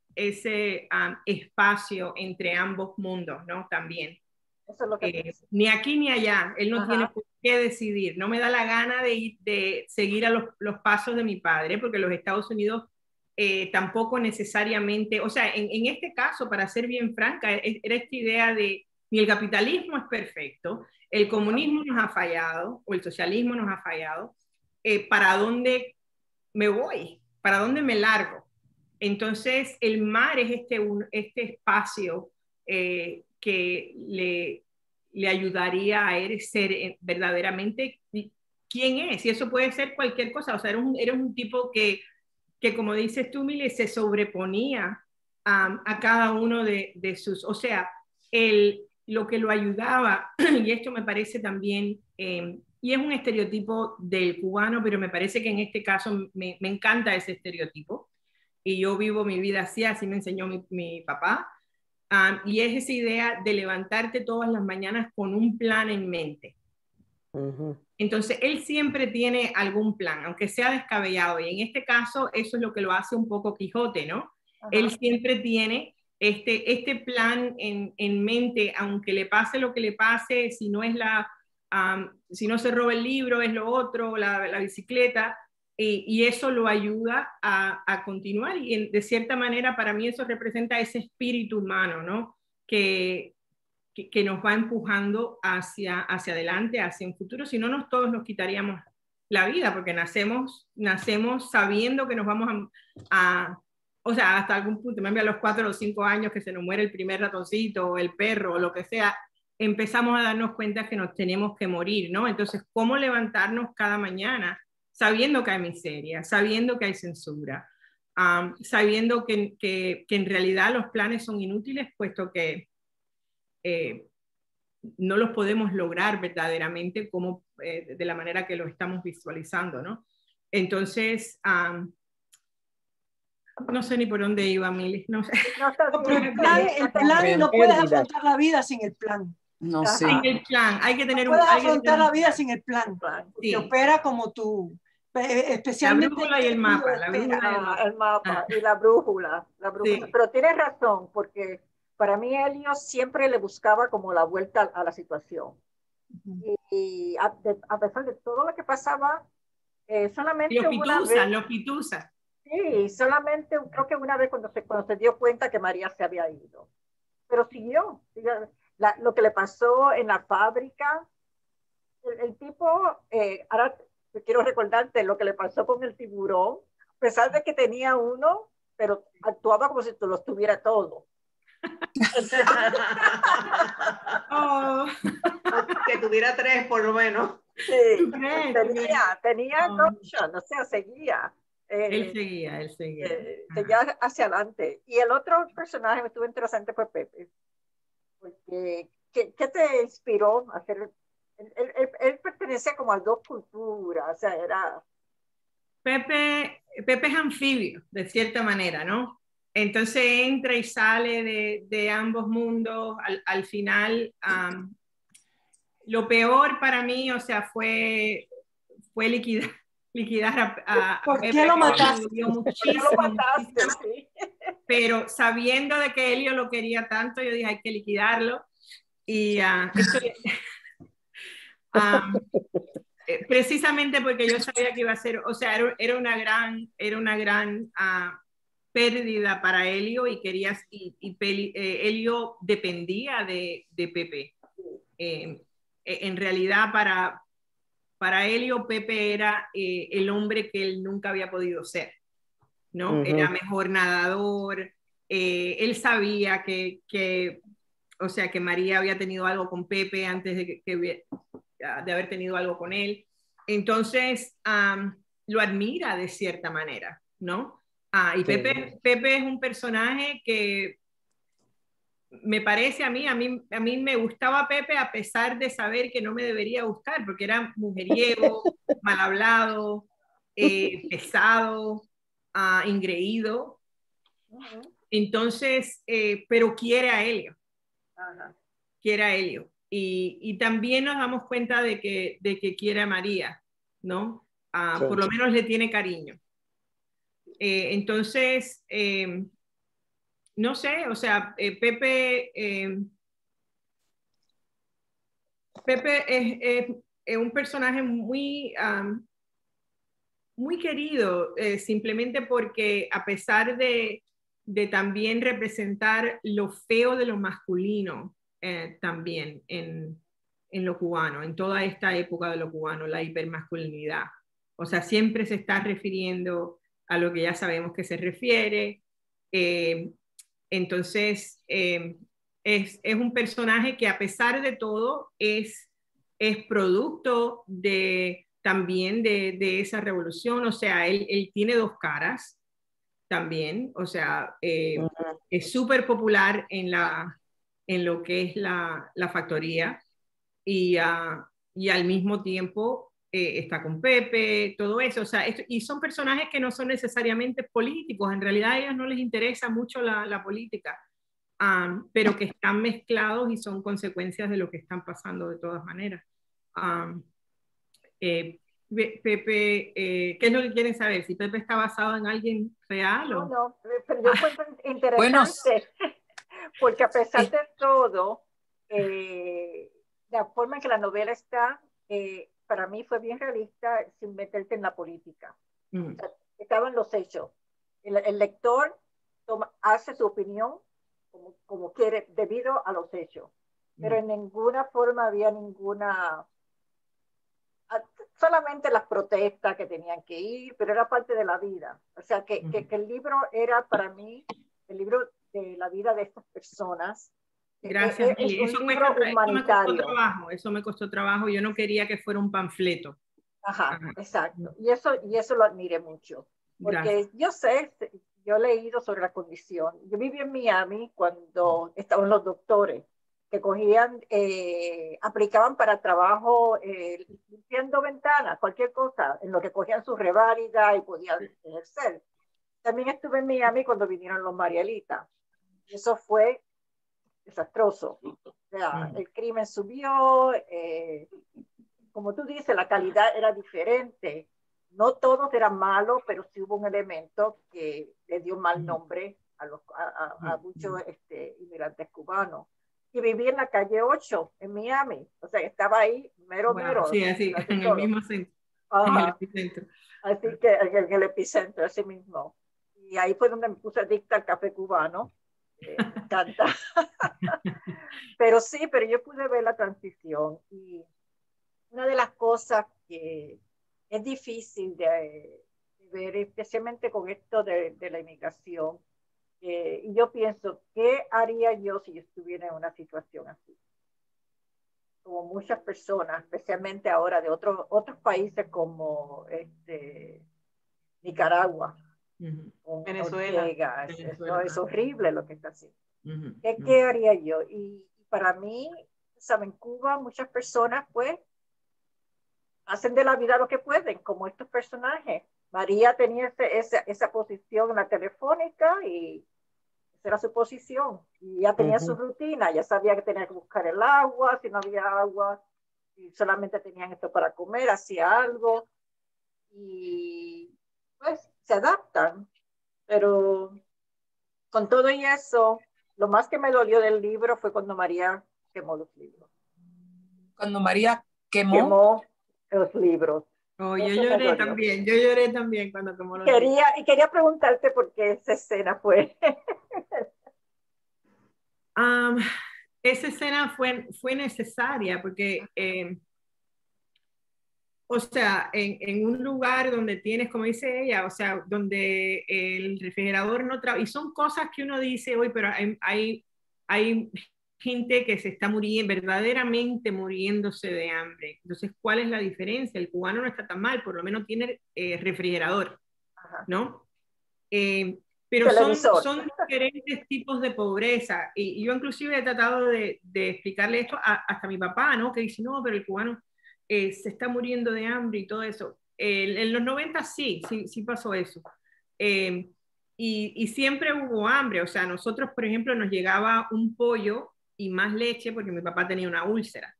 espacio entre ambos mundos, ¿no? También. Eso es lo que ni aquí ni allá, él no tiene por qué decidir, no me da la gana de seguir a los pasos de mi padre, porque los Estados Unidos tampoco necesariamente, o sea, en este caso, para ser bien franca, era esta idea de ni el capitalismo es perfecto, el comunismo nos ha fallado, o el socialismo nos ha fallado, ¿para dónde me voy? ¿Para dónde me largo? Entonces, el mar es este espacio que le ayudaría a él ser verdaderamente quién es. Y eso puede ser cualquier cosa. O sea, eres un tipo que como dices tú, Mili, se sobreponía a cada uno de sus... O sea, lo que lo ayudaba, y esto me parece también... y es un estereotipo del cubano, pero me parece que en este caso me encanta ese estereotipo. Y yo vivo mi vida así me enseñó mi papá. Y es esa idea de levantarte todas las mañanas con un plan en mente. Entonces, él siempre tiene algún plan, aunque sea descabellado. Y en este caso, eso es lo que lo hace un poco Quijote, ¿no? Él siempre tiene este plan en mente, aunque le pase lo que le pase, si no si no se roba el libro, es lo otro, la bicicleta, y eso lo ayuda a continuar. Y de cierta manera, para mí eso representa ese espíritu humano, ¿no? Que nos va empujando hacia adelante, hacia un futuro. Si no, todos nos quitaríamos la vida, porque nacemos sabiendo que nos vamos o sea, hasta algún punto, a los 4 o 5 años que se nos muere el primer ratoncito, o el perro, o lo que sea, empezamos a darnos cuenta que nos tenemos que morir, ¿no? Entonces, ¿cómo levantarnos cada mañana sabiendo que hay miseria, sabiendo que hay censura, sabiendo que en realidad los planes son inútiles, puesto que no los podemos lograr verdaderamente como de la manera que lo estamos visualizando, ¿no? Entonces, no sé ni por dónde iba, Mili. No sé. Pero el plan no puedes afrontar la vida sin el plan. No sé. Sin el plan, hay que tener no puedes afrontar la vida sin el plan. Sí. Que opera como tú. Especialmente la brújula y el mapa. El mapa y la brújula. Sí. Pero tienes razón, porque para mí Elio siempre le buscaba como la vuelta a la situación. Y a pesar de todo lo que pasaba, solamente los pitusa. Sí, solamente creo que una vez cuando se dio cuenta que María se había ido. Pero siguió. Lo que le pasó en la fábrica, el tipo, ahora quiero recordarte lo que le pasó con el tiburón, a pesar de que tenía uno, pero actuaba como si los tuviera todos. Que tuviera 3 por lo menos. Sí, tenía option, o sea, seguía. Él seguía. Seguía hacia adelante. Y el otro personaje que estuvo interesante fue Pepe. Porque, ¿qué te inspiró a hacer Él pertenecía como a dos culturas, o sea, era... Pepe es anfibio, de cierta manera, ¿no? Entonces entra y sale de ambos mundos. Al final, lo peor para mí, o sea, fue liquidar a ¿Por Pepe. qué lo mataste? Me dolió muchísimo, lo mataste, sí. pero sabiendo de que Elio lo quería tanto, yo dije, hay que liquidarlo. Y precisamente porque yo sabía que iba a ser, o sea, era una gran pérdida para Elio y Elio dependía de Pepe. En realidad, para Elio, Pepe era el hombre que él nunca había podido ser, ¿no? Era mejor nadador, él sabía o sea, que María había tenido algo con Pepe antes de haber tenido algo con él. Entonces, lo admira de cierta manera, ¿no? Y sí. Pepe es un personaje que me parece a mí me gustaba Pepe a pesar de saber que no me debería gustar, porque era mujeriego, mal hablado, pesado, ingreído. Entonces, pero quiere a Elio. Quiere a Elio. Y también nos damos cuenta de que quiere a María, ¿no? Sí. Por lo menos le tiene cariño. Entonces, no sé, o sea, Pepe es un personaje muy, muy querido, simplemente porque a pesar de también representar lo feo de lo masculino, también en lo cubano, en toda esta época de lo cubano, la hipermasculinidad. O sea, siempre se está refiriendo a lo que ya sabemos que se refiere. Entonces, es un personaje que a pesar de todo es producto también de esa revolución. O sea, él tiene dos caras también. O sea, es súper popular en lo que es la factoría y al mismo tiempo está con Pepe, todo eso. O sea, y son personajes que no son necesariamente políticos. En realidad a ellos no les interesa mucho la política, pero que están mezclados y son consecuencias de lo que están pasando de todas maneras. Pepe, ¿qué es lo que quieren saber? ¿Si Pepe está basado en alguien real? No, pero yo encuentro interesante, porque a pesar de todo, la forma en que la novela está, para mí fue bien realista sin meterte en la política. O sea, estaban los hechos. El lector hace su opinión como quiere, debido a los hechos. Pero en ninguna forma había solamente las protestas que tenían que ir, pero era parte de la vida. O sea, que el libro era para mí el libro de la vida de estas personas. Gracias, Mili. Eso me costó trabajo. Yo no quería que fuera un panfleto. Ajá. Exacto. Y eso lo admiré mucho. Porque yo he leído sobre la condición. Yo viví en Miami cuando estaban los doctores que cogían, aplicaban para trabajo limpiando ventanas, cualquier cosa, en lo que cogían su reválida y podían ejercer. También estuve en Miami cuando vinieron los Marielitas. Eso fue desastroso. O sea, el crimen subió, como tú dices, la calidad era diferente. No todos eran malos, pero sí hubo un elemento que le dio mal nombre a muchos inmigrantes cubanos. Y viví en la calle 8, en Miami. O sea, estaba ahí mero. Sí, así, en el mismo centro. En el epicentro. Así que en el epicentro, así mismo. Y ahí fue donde me puse adicta al café cubano. Me encanta. Pero yo pude ver la transición. Y una de las cosas que es difícil de ver, especialmente con esto de la inmigración, y yo pienso, ¿qué haría yo si yo estuviera en una situación así? Como muchas personas, especialmente ahora de otros países como Nicaragua, Venezuela. Eso es horrible lo que está haciendo. ¿Qué haría yo? Y para mí, ¿saben? En Cuba muchas personas pues hacen de la vida lo que pueden, como estos personajes. María tenía esa posición en la telefónica y esa era su posición. Y ya tenía su rutina, ya sabía que tenía que buscar el agua, si no había agua, y solamente tenían esto para comer, hacía algo. Y pues se adaptan. Pero con todo y eso, lo más que me dolió del libro fue cuando María quemó los libros. Cuando María quemó los libros. Oh, yo lloré también cuando quemó los libros. Y quería preguntarte por qué esa escena fue. Esa escena fue necesaria porque, o sea, en un lugar donde tienes, como dice ella, o sea, donde el refrigerador no trabaja, y son cosas que uno dice, hoy, pero hay gente que se está muriendo, verdaderamente muriéndose de hambre. Entonces, ¿cuál es la diferencia? El cubano no está tan mal, por lo menos tiene refrigerador, ¿no? Pero son diferentes tipos de pobreza. Y yo inclusive he tratado de explicarle esto hasta a mi papá, ¿no? Que dice, no, pero el cubano se está muriendo de hambre y todo eso. En los 90 sí pasó eso. Y siempre hubo hambre. O sea, nosotros, por ejemplo, nos llegaba un pollo y más leche porque mi papá tenía una úlcera.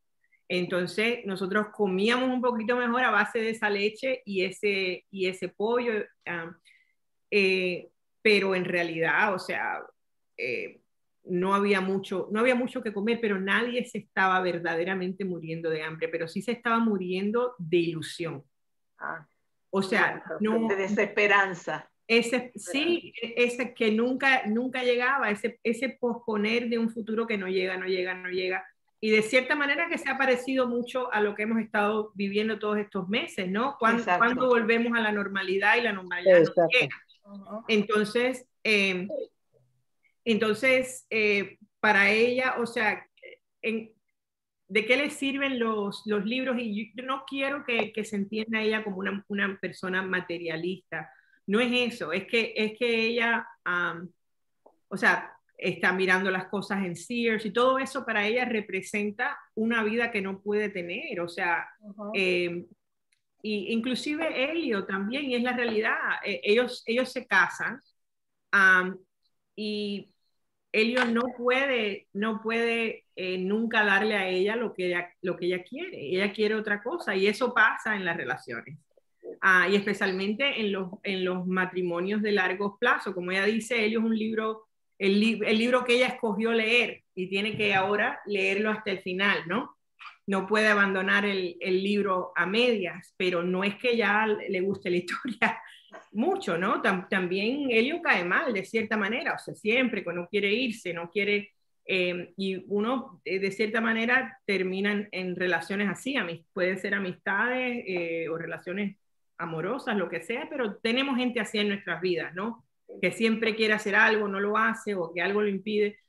Entonces nosotros comíamos un poquito mejor a base de esa leche y ese pollo. Pero en realidad, o sea, no había mucho que comer, pero nadie se estaba verdaderamente muriendo de hambre, pero sí se estaba muriendo de ilusión. O sea, no, de desesperanza. Ese que nunca llegaba, ese posponer de un futuro que no llega. Y de cierta manera que se ha parecido mucho a lo que hemos estado viviendo todos estos meses, ¿no? Cuando volvemos a la normalidad y la normalidad no llega. Entonces, para ella, o sea, ¿de qué le sirven los libros? Y yo no quiero que se entienda ella como una persona materialista. No es eso, es que ella, o sea, está mirando las cosas en Sears y todo eso para ella representa una vida que no puede tener. O sea, y inclusive Elio también, y es la realidad. Ellos se casan y Elio no puede nunca darle a ella lo que ella quiere. Ella quiere otra cosa y eso pasa en las relaciones. Y especialmente en los matrimonios de largo plazo. Como ella dice, Elio es un libro, el libro que ella escogió leer y tiene que ahora leerlo hasta el final, ¿no? No puede abandonar el libro a medias, pero no es que ya le guste la historia mucho, ¿no? También Elio cae mal de cierta manera, o sea, siempre que no quiere irse, no quiere, y uno de cierta manera termina en relaciones así, puede ser amistades o relaciones amorosas, lo que sea, pero tenemos gente así en nuestras vidas, ¿no? Que siempre quiere hacer algo, no lo hace o que algo lo impide.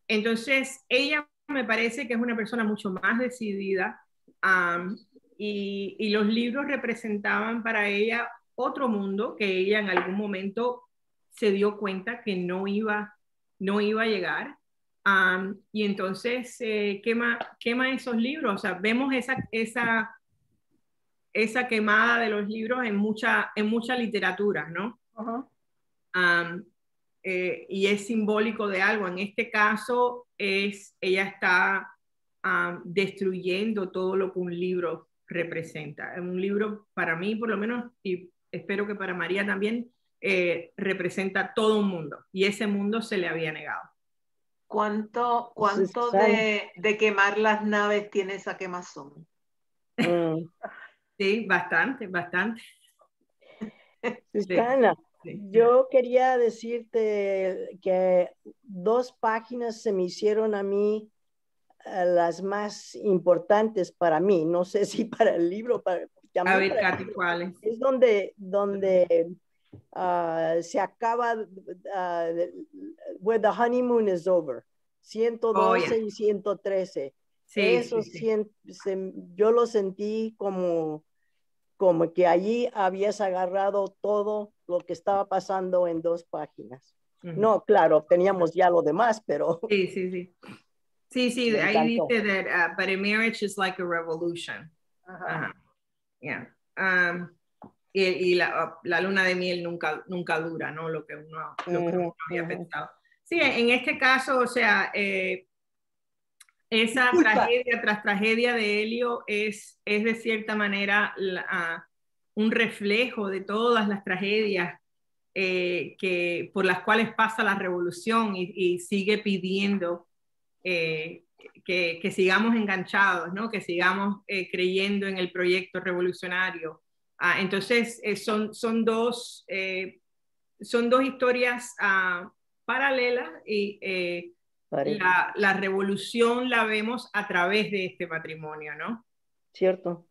Entonces, ella me parece que es una persona mucho más decidida y los libros representaban para ella otro mundo que ella en algún momento se dio cuenta que no iba a llegar. Y entonces quema esos libros. O sea, vemos esa quemada de los libros en mucha literatura, ¿no? Y es simbólico de algo. En este caso, ella está destruyendo todo lo que un libro representa. Un libro, para mí, por lo menos, y espero que para María también, representa todo un mundo. Y ese mundo se le había negado. ¿Cuánto de quemar las naves tiene esa quemazón? Sí, bastante. Susana, yo quería decirte que 2 páginas se me hicieron a mí las más importantes para mí. No sé si para el libro, a ver, Katy, ¿cuáles? Es donde se acaba where the honeymoon is over. 112 y 113. Sí, eso yo lo sentí como que allí habías agarrado todo lo que estaba pasando en 2 páginas. No, claro, teníamos ya lo demás, pero... Sí, ahí dice that, but a marriage is like a revolution. Yeah. Y la luna de miel nunca dura, ¿no? Lo que uno había pensado. Sí, en este caso, o sea, esa tragedia tras tragedia de Helio es de cierta manera un reflejo de todas las tragedias por las cuales pasa la revolución y sigue pidiendo que sigamos enganchados, ¿no? Que sigamos creyendo en el proyecto revolucionario. Entonces, son dos historias paralelas y la revolución la vemos a través de este matrimonio, ¿no? Cierto.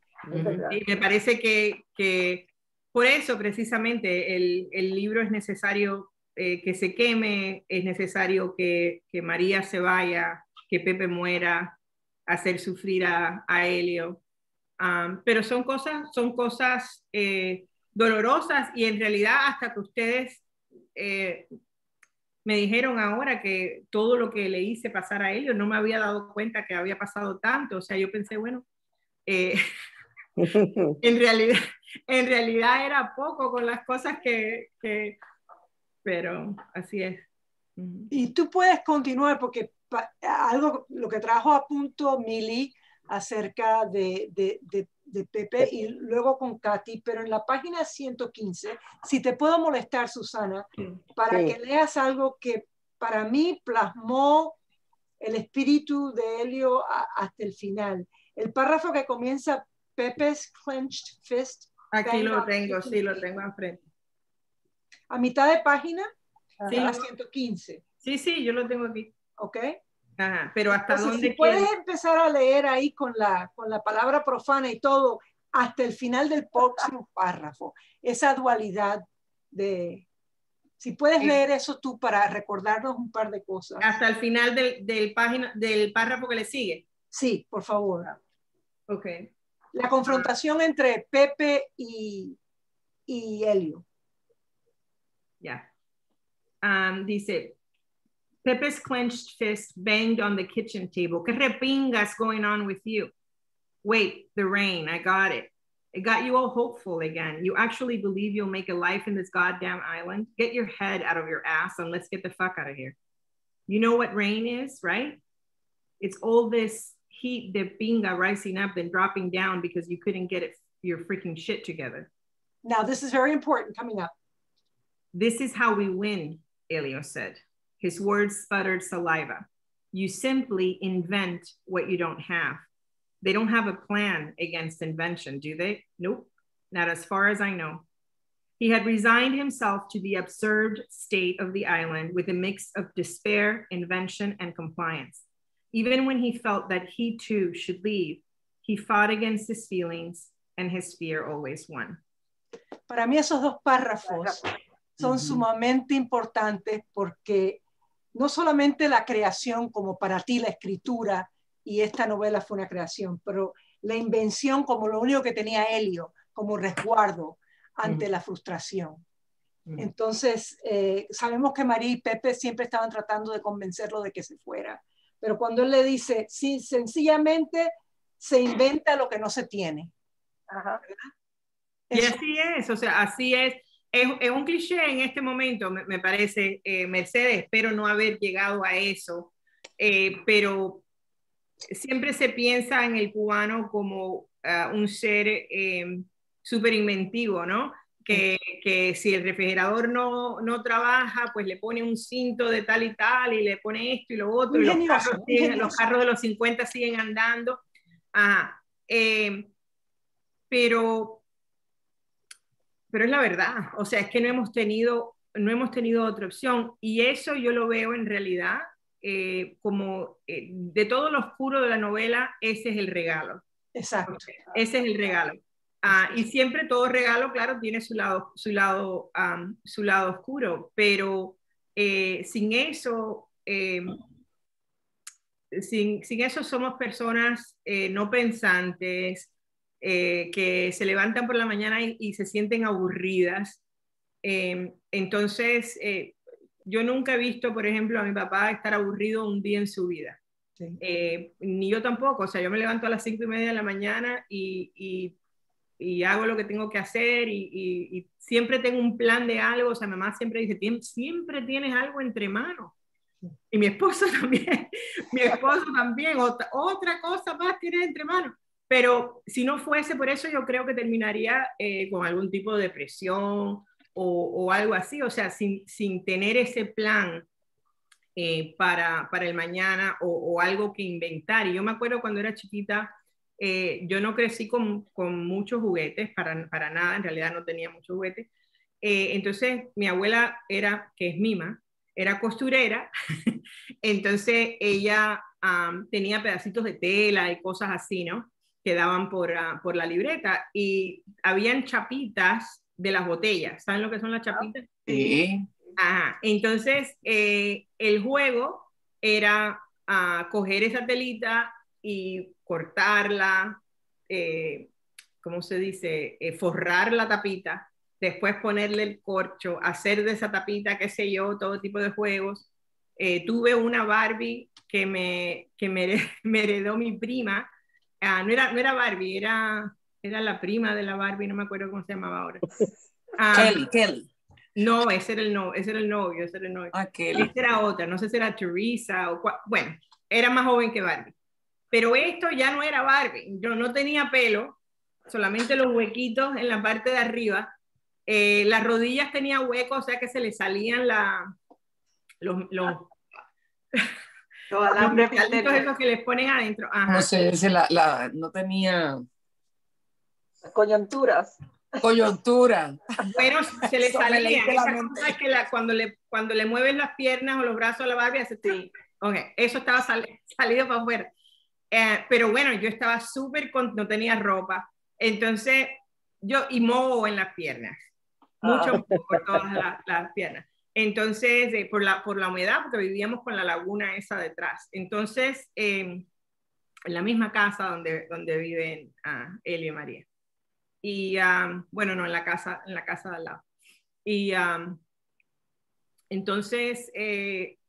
Y me parece que por eso precisamente el libro es necesario que se queme, es necesario que María se vaya, que Pepe muera, hacer sufrir a Helio. Pero son cosas dolorosas y en realidad hasta que ustedes me dijeron ahora que todo lo que le hice pasar a Helio, no me había dado cuenta que había pasado tanto. O sea, yo pensé, bueno, en realidad era poco con las cosas pero así es. Y tú puedes continuar porque lo que trajo a punto Mili acerca de Pepe y luego con Katy, pero en la página 115, si te puedo molestar, Susana, para que leas algo que para mí plasmó el espíritu de Helio hasta el final. El párrafo que comienza Pepe's clenched fist. Aquí lo tengo, sí, lo tengo enfrente. A mitad de página, sí, la 115. Sí, yo lo tengo aquí. ¿Ok? Ajá, pero ¿hasta entonces, dónde si puedes empezar a leer ahí con la palabra profana y todo, hasta el final del próximo párrafo, esa dualidad de... Si puedes leer eso tú para recordarnos un par de cosas. Hasta el final del párrafo que le sigue. Sí, por favor. Ok. La confrontación entre Pepe y Helio. Ya. Dice... Pepe's clenched fist banged on the kitchen table. ¿Qué repingas going on with you? Wait, the rain, I got it. It got you all hopeful again. You actually believe you'll make a life in this goddamn island? Get your head out of your ass and let's get the fuck out of here. You know what rain is, right? It's all this heat de pinga rising up and dropping down because you couldn't get your freaking shit together. Now, this is very important coming up. This is how we win, Helio said. His words sputtered saliva. You simply invent what you don't have. They don't have a plan against invention, do they? Nope, not as far as I know. He had resigned himself to the absurd state of the island with a mix of despair, invention, and compliance. Even when he felt that he too should leave, he fought against his feelings and his fear always won. Para mí esos dos párrafos son sumamente importantes porque no solamente la creación como para ti la escritura, y esta novela fue una creación, pero la invención como lo único que tenía Helio, como resguardo ante la frustración. Entonces, sabemos que María y Pepe siempre estaban tratando de convencerlo de que se fuera, pero cuando él le dice, sí, sencillamente se inventa lo que no se tiene. Ajá. Y así es, o sea, así es. Es un cliché en este momento, me parece, Mercedes, espero no haber llegado a eso, pero siempre se piensa en el cubano como un ser súper inventivo, ¿no? Que si el refrigerador no trabaja, pues le pone un cinto de tal y tal, y le pone esto y lo otro, y los carros de los 50 siguen andando. Pero es la verdad, o sea, es que no hemos tenido otra opción, y eso yo lo veo en realidad como de todo lo oscuro de la novela, ese es el regalo. Exacto. Ese es el regalo. Y siempre todo regalo, claro, tiene su lado oscuro, pero sin eso somos personas no pensantes, que se levantan por la mañana y se sienten aburridas. Entonces, yo nunca he visto, por ejemplo, a mi papá estar aburrido un día en su vida. Sí. Ni yo tampoco. O sea, yo me levanto a las 5:30 de la mañana y y hago lo que tengo que hacer y siempre tengo un plan de algo. O sea, mamá siempre dice, siempre tienes algo entre manos. Y mi esposo también, otra cosa más tienes entre manos. Pero si no fuese por eso, yo creo que terminaría con algún tipo de depresión o algo así, o sea, sin tener ese plan para el mañana o algo que inventar. Y yo me acuerdo cuando era chiquita, yo no crecí con muchos juguetes, para nada, en realidad no tenía muchos juguetes. Entonces mi abuela que es Mima, era costurera, entonces ella tenía pedacitos de tela y cosas así, ¿no? Que daban por la libreta, y habían chapitas de las botellas. ¿Saben lo que son las chapitas? Sí. Ajá. Entonces, el juego era coger esa telita y cortarla, ¿cómo se dice? Forrar la tapita, después ponerle el corcho, hacer de esa tapita, qué sé yo, todo tipo de juegos. Tuve una Barbie que me heredó mi prima. No era Barbie, era la prima de la Barbie, no me acuerdo cómo se llamaba ahora. Kelly. No, ese era el novio. Kelly. Esa era otra, no sé si era Teresa o bueno, era más joven que Barbie. Pero esto ya no era Barbie, yo no tenía pelo, solamente los huequitos en la parte de arriba. Las rodillas tenía huecos, o sea que se le salían los metalitos esos que les ponen adentro. Ajá. No sé, no tenía Coyunturas. coyuntura. Bueno, se le salía. Es que cuando le mueven las piernas o los brazos a la Barbie, hace sí. Okay, eso estaba salido para afuera. Pero bueno, yo estaba súper no tenía ropa. Entonces, y moho en las piernas. Mucho por todas las piernas. Entonces, por la humedad, porque vivíamos con la laguna esa detrás. Entonces, en la misma casa donde viven Elio y María. Y bueno, no, en la casa de al lado. Y entonces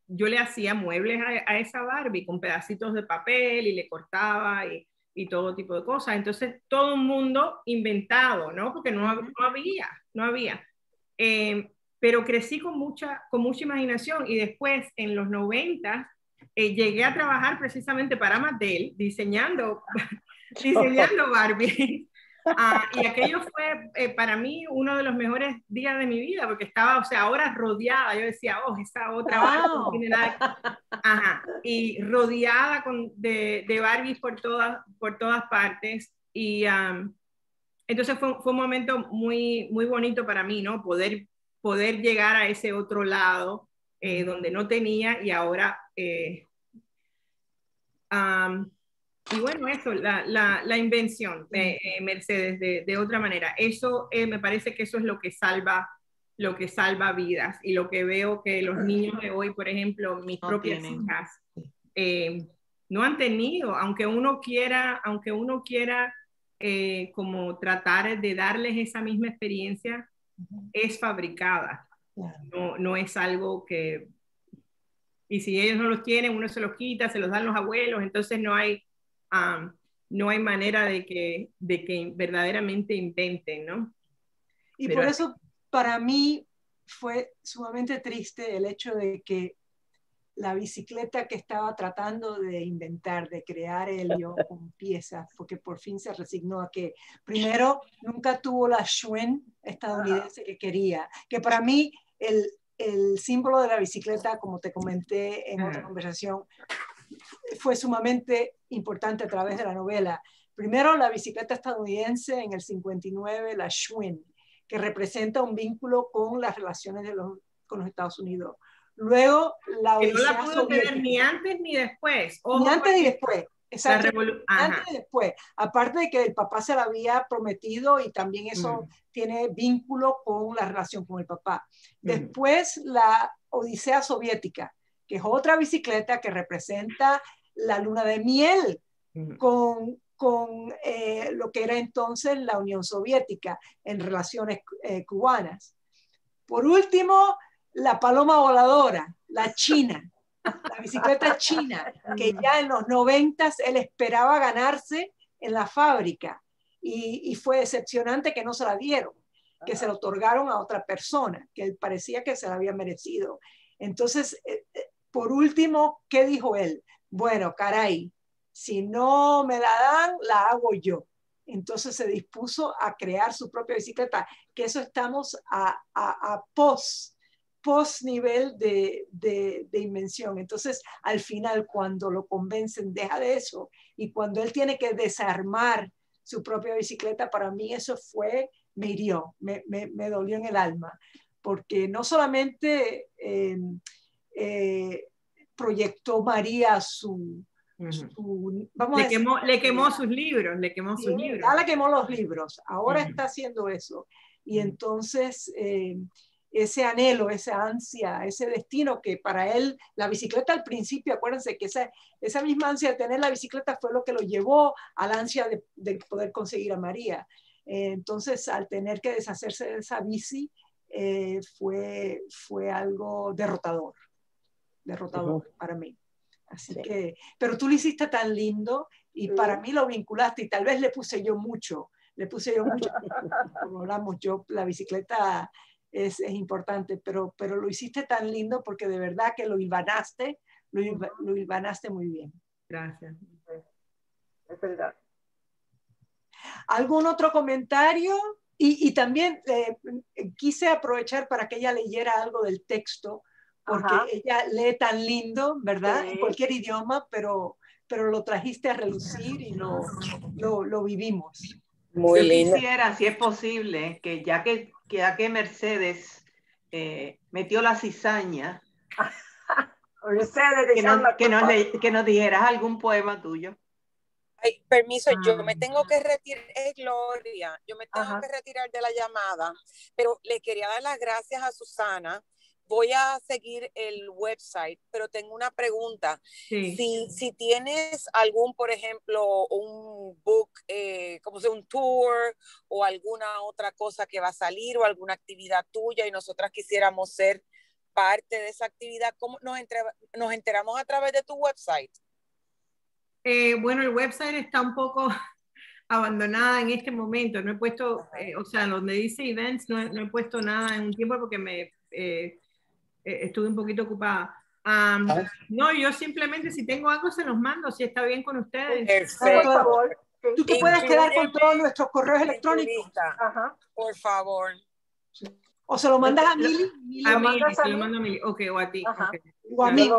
yo le hacía muebles a esa Barbie con pedacitos de papel y le cortaba y todo tipo de cosas. Entonces todo un mundo inventado, ¿no? Porque no había. Pero crecí con mucha imaginación, y después en los 90 llegué a trabajar precisamente para Mattel diseñando Barbie. Y aquello fue para mí uno de los mejores días de mi vida, porque estaba, o sea, ahora rodeada, yo decía, esa otra Barbie no tiene nada. Ajá. Y rodeada de Barbies por todas partes. Y entonces fue un momento muy, muy bonito para mí, ¿no? Poder llegar a ese otro lado donde no tenía, y ahora y bueno, eso, la invención, Mercedes, de otra manera. Eso me parece que eso es lo que salva vidas, y lo que veo que los niños de hoy, por ejemplo, mis propias hijas, no han tenido, aunque uno quiera como tratar de darles esa misma experiencia, es fabricada. No es algo que... Y si ellos no los tienen, uno se los quita, se los dan los abuelos, entonces no hay manera de que verdaderamente inventen, ¿no? Y por eso para mí fue sumamente triste el hecho de que la bicicleta que estaba tratando de inventar, de crear Elio con piezas, porque por fin se resignó a que, primero, nunca tuvo la Schwinn estadounidense que quería, que para mí el símbolo de la bicicleta, como te comenté en otra conversación, fue sumamente importante a través de la novela. Primero, la bicicleta estadounidense en el 59, la Schwinn, que representa un vínculo con las relaciones con los Estados Unidos. Luego, la Odisea soviética. No la pudo tener ni antes ni después. Ni antes ni después. Exacto. Antes y después. Aparte de que el papá se la había prometido, y también eso tiene vínculo con la relación con el papá. Después, la Odisea soviética, que es otra bicicleta que representa la luna de miel con lo que era entonces la Unión Soviética en relaciones cubanas. Por último, la paloma voladora, la china, la bicicleta china, que ya en los 90 él esperaba ganarse en la fábrica. y fue decepcionante que no se la dieron, que se la otorgaron a otra persona, que parecía que se la había merecido. Entonces, por último, ¿qué dijo él? Bueno, caray, si no me la dan, la hago yo. Entonces se dispuso a crear su propia bicicleta, que eso estamos a post nivel de invención. Entonces, al final, cuando lo convencen, deja de eso. Y cuando él tiene que desarmar su propia bicicleta, para mí eso fue, me hirió, me dolió en el alma, porque no solamente proyectó María vamos a decir, le quemó sus libros, le quemó los libros, ahora está haciendo eso. Y entonces ese anhelo, esa ansia, ese destino que para él, la bicicleta al principio, acuérdense que esa misma ansia de tener la bicicleta fue lo que lo llevó a la ansia de poder conseguir a María. Entonces, al tener que deshacerse de esa bici, fue algo derrotador para mí. Así que, pero tú lo hiciste tan lindo y para mí lo vinculaste y tal vez le puse yo mucho, como hablamos, la bicicleta es importante, pero lo hiciste tan lindo porque de verdad que lo hilvanaste muy bien. Gracias. Es verdad. ¿Algún otro comentario? Y también quise aprovechar para que ella leyera algo del texto, porque ella lee tan lindo, ¿verdad? En cualquier idioma, pero lo trajiste a relucir y lo vivimos. Muy lindo. Yo quisiera, si es posible, que ya que Mercedes metió la cizaña, que nos dijeras algún poema tuyo. Ay, permiso, yo me tengo que retirar, Gloria, yo me tengo que retirar de la llamada, pero le quería dar las gracias a Susana. Voy a seguir el website, pero tengo una pregunta. Sí. Si tienes algún, por ejemplo, un book, como sea un tour o alguna otra cosa que va a salir o alguna actividad tuya y nosotras quisiéramos ser parte de esa actividad, ¿cómo nos enteramos a través de tu website? Bueno, el website está un poco abandonada en este momento. No he puesto, o sea, donde dice events, no he puesto nada en un tiempo porque estuve un poquito ocupada. No, yo simplemente si tengo algo se los mando, si está bien con ustedes. Por favor. Tú te puedes quedar con todos nuestros correos electrónicos. Por favor. O se lo mandas a Mili. A Mili, se lo mando a Mili. Ok, o a ti. Okay. O a mí.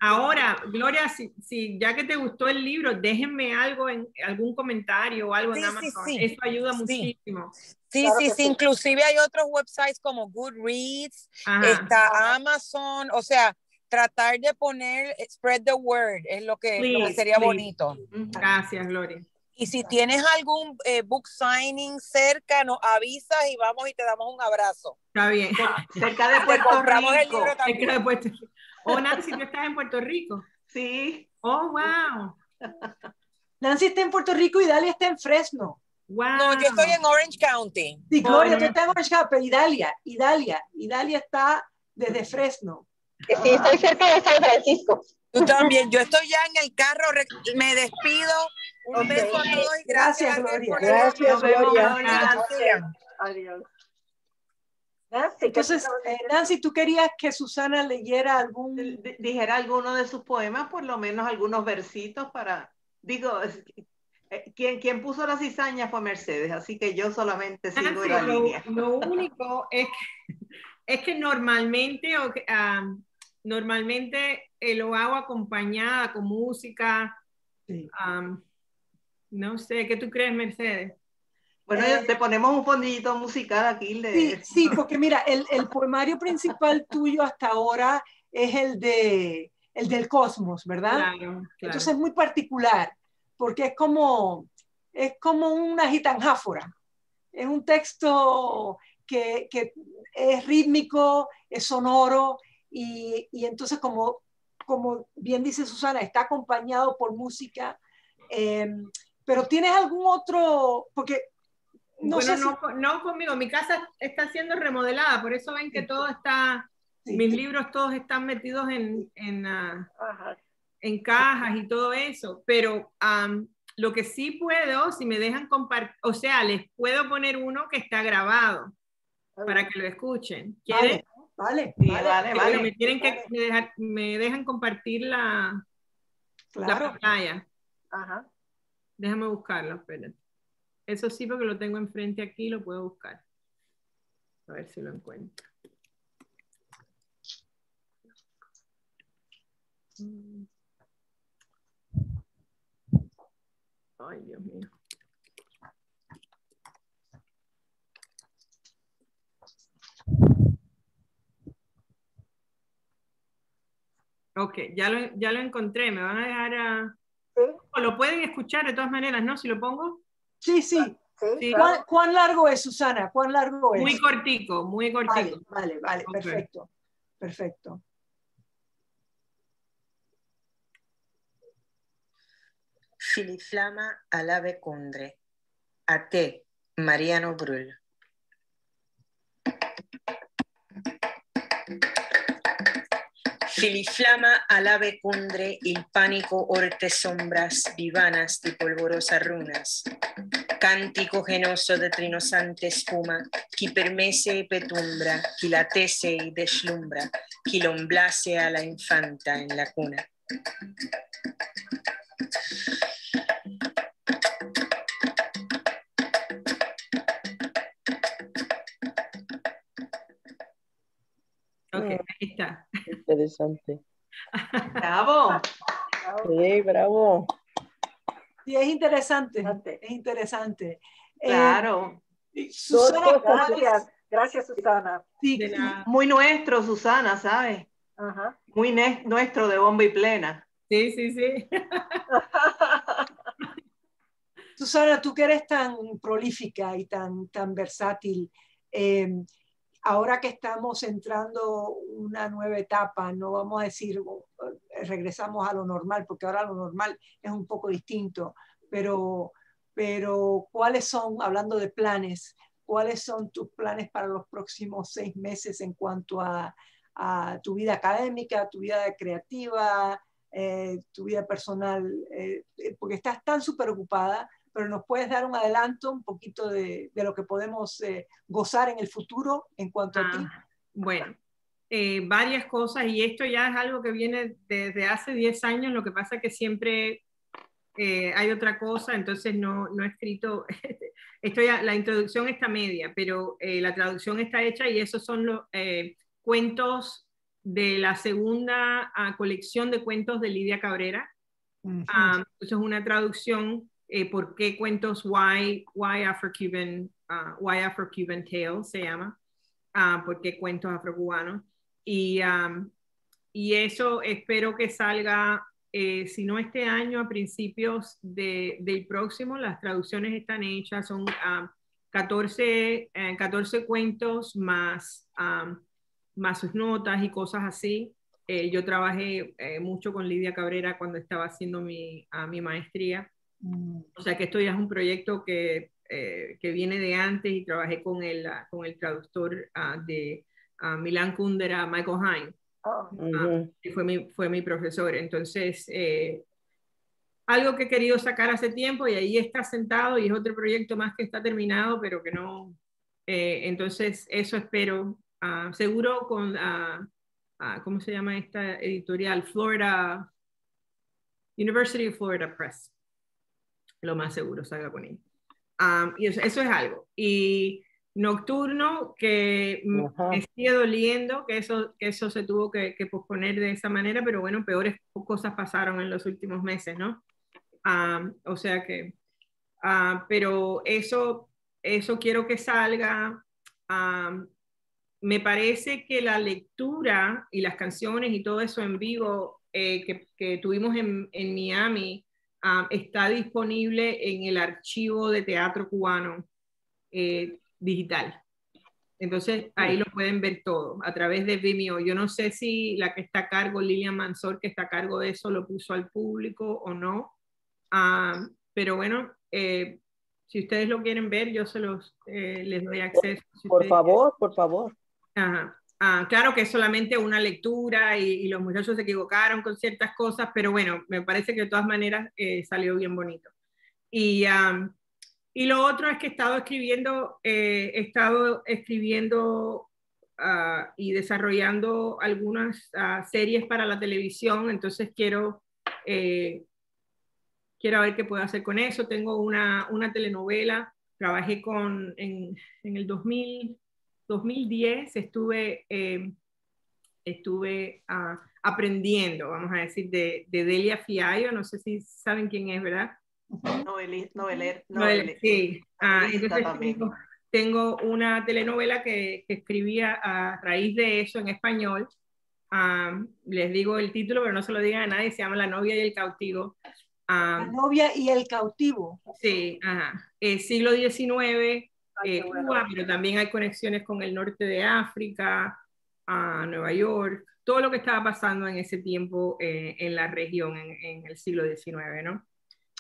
Ahora, Gloria, si ya que te gustó el libro, déjenme algo en algún comentario o algo en Amazon. Sí. Eso ayuda muchísimo. Sí, claro sí. Inclusive hay otros websites como Goodreads, está Amazon, o sea, tratar de poner spread the word es lo que sería bonito. Gracias, Gloria. Y si tienes algún book signing cerca, nos avisas y vamos y te damos un abrazo. Está bien. Cerca de Puerto Rico. Cerca de Puerto Rico. Oh, Nancy, ¿tú estás en Puerto Rico? Sí. Oh, wow. Nancy está en Puerto Rico y Dalia está en Fresno. Wow. No, yo estoy en Orange County. Sí, Gloria, tú estás en Orange County, pero Idalia está desde Fresno. Sí, estoy cerca de San Francisco. Tú también, yo estoy ya en el carro, me despido. Un beso a todos y gracias, Gloria. Gracias, Gloria. Adiós. Entonces, Nancy, ¿tú querías que Susana leyera dijera alguno de sus poemas, por lo menos algunos versitos para, quien puso la cizaña fue Mercedes, así que yo solamente sigo la línea. Lo único es que normalmente lo hago acompañada con música. Sí. No sé, ¿qué tú crees, Mercedes? Bueno, te ponemos un fondillito musical aquí. Sí, porque mira, el poemario principal tuyo hasta ahora es el del cosmos, ¿verdad? Claro. Entonces es muy particular, porque es como una gitanjáfora. Es un texto que es rítmico, es sonoro, y entonces como bien dice Susana, está acompañado por música, pero ¿tienes algún otro? Porque no conmigo, mi casa está siendo remodelada, por eso ven que todo está, mis libros todos están metidos en cajas y todo eso, pero lo que sí puedo, si me dejan compartir, o sea, les puedo poner uno que está grabado para que lo escuchen. ¿Quieren? Vale, Sí, vale, vale, Pero vale. me tienen que me dejan compartir la claro. pantalla. Ajá. Déjame buscarlo, espérate. Eso sí, porque lo tengo enfrente aquí, lo puedo buscar. A ver si lo encuentro. Ay, Dios mío. Ok, ya lo encontré. Me van a dejar a... Sí, O lo pueden escuchar de todas maneras, ¿no? Si lo pongo. Sí, sí. sí, Sí. claro. ¿Cuán largo es, Susana? ¿Cuán largo es? Muy cortico, muy cortico. Vale, vale, Ok. perfecto, perfecto. Filiflama all'ave condre. A te, Mariano Brull. Filiflama all'ave condre il panico orte sombras vivanas di polvorosa runas. Cántico genoso de trinosante espuma, qui permese y petumbra, qui la tese y deslumbra, qui lomblase a la infanta en la cuna. Ok, ahí está. Interesante. Bravo. Sí, bravo. Sí, es interesante, es interesante. Claro. Susana, Gracias, gracias, Susana. sí, De nada. Muy nuestro, Susana, ¿sabes? Ajá. Muy nuestro de bomba y plena. Sí, sí, sí. Susana, tú que eres tan prolífica y tan versátil, ahora que estamos entrando una nueva etapa, no vamos a decir regresamos a lo normal, porque ahora lo normal es un poco distinto, pero ¿cuáles son, hablando de planes, cuáles son tus planes para los próximos 6 meses en cuanto a tu vida académica, tu vida creativa, tu vida personal? Porque estás tan súper ocupada, pero nos puedes dar un adelanto, un poquito de lo que podemos gozar en el futuro en cuanto a ti. Bueno, varias cosas, y esto ya es algo que viene desde hace 10 años, lo que pasa es que siempre hay otra cosa, entonces no he escrito, la introducción está media, pero la traducción está hecha y esos son los cuentos de la segunda colección de cuentos de Lidia Cabrera. Eso es una traducción. ¿Por qué cuentos? Why Afro-Cuban Tales se llama. ¿Por qué cuentos afrocubanos? Y eso espero que salga, si no este año, a principios del próximo. Las traducciones están hechas, son 14 cuentos más sus notas y cosas así. Yo trabajé mucho con Lidia Cabrera cuando estaba haciendo mi maestría. O sea que esto ya es un proyecto que viene de antes, y trabajé con el traductor de Milan Kundera, Michael Hine, que fue mi profesor. Entonces, algo que he querido sacar hace tiempo y ahí está sentado, y es otro proyecto más que está terminado, pero que no. Entonces, eso espero. Seguro con, ¿cómo se llama esta editorial? University of Florida Press. Lo más seguro salga con él. Y eso es algo. Y Nocturno, que me sigue doliendo que eso se tuvo que posponer de esa manera, pero bueno, peores cosas pasaron en los últimos meses, ¿no? O sea que, pero eso quiero que salga. Me parece que la lectura y las canciones y todo eso en vivo que tuvimos en Miami, está disponible en el archivo de teatro cubano digital. Entonces ahí lo pueden ver todo a través de Vimeo. Yo no sé si la que está a cargo, Lilian Mansor, que está a cargo de eso, lo puso al público o no. Pero bueno, si ustedes lo quieren ver, yo les doy acceso. Por favor, por favor. Ajá. Claro que es solamente una lectura y los muchachos se equivocaron con ciertas cosas, pero bueno, me parece que de todas maneras salió bien bonito. Y lo otro es que he estado escribiendo y desarrollando algunas series para la televisión, entonces quiero ver qué puedo hacer con eso. Tengo una telenovela, trabajé en el 2010, estuve aprendiendo, vamos a decir, de Delia Fiallo, no sé si saben quién es, ¿verdad? Sí, entonces tengo una telenovela que escribía a raíz de eso en español. Les digo el título, pero no se lo digan a nadie, se llama La novia y el cautivo. La novia y el cautivo. Sí, siglo XIX, Cuba, pero también hay conexiones con el norte de África, Nueva York, todo lo que estaba pasando en ese tiempo en la región en el siglo XIX, ¿no?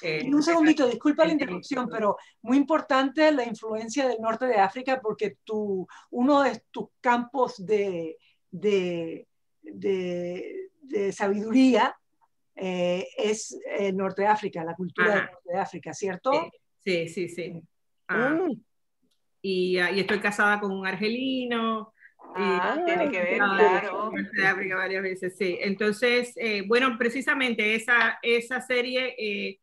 Y un segundito, disculpa la interrupción, pero muy importante la influencia del norte de África, porque uno de tus campos de sabiduría es el norte de África, la cultura del norte de África, ¿cierto? Sí. Y estoy casada con un argelino. Tiene que ver, claro. De África varias veces, sí. Entonces, bueno, precisamente esa serie,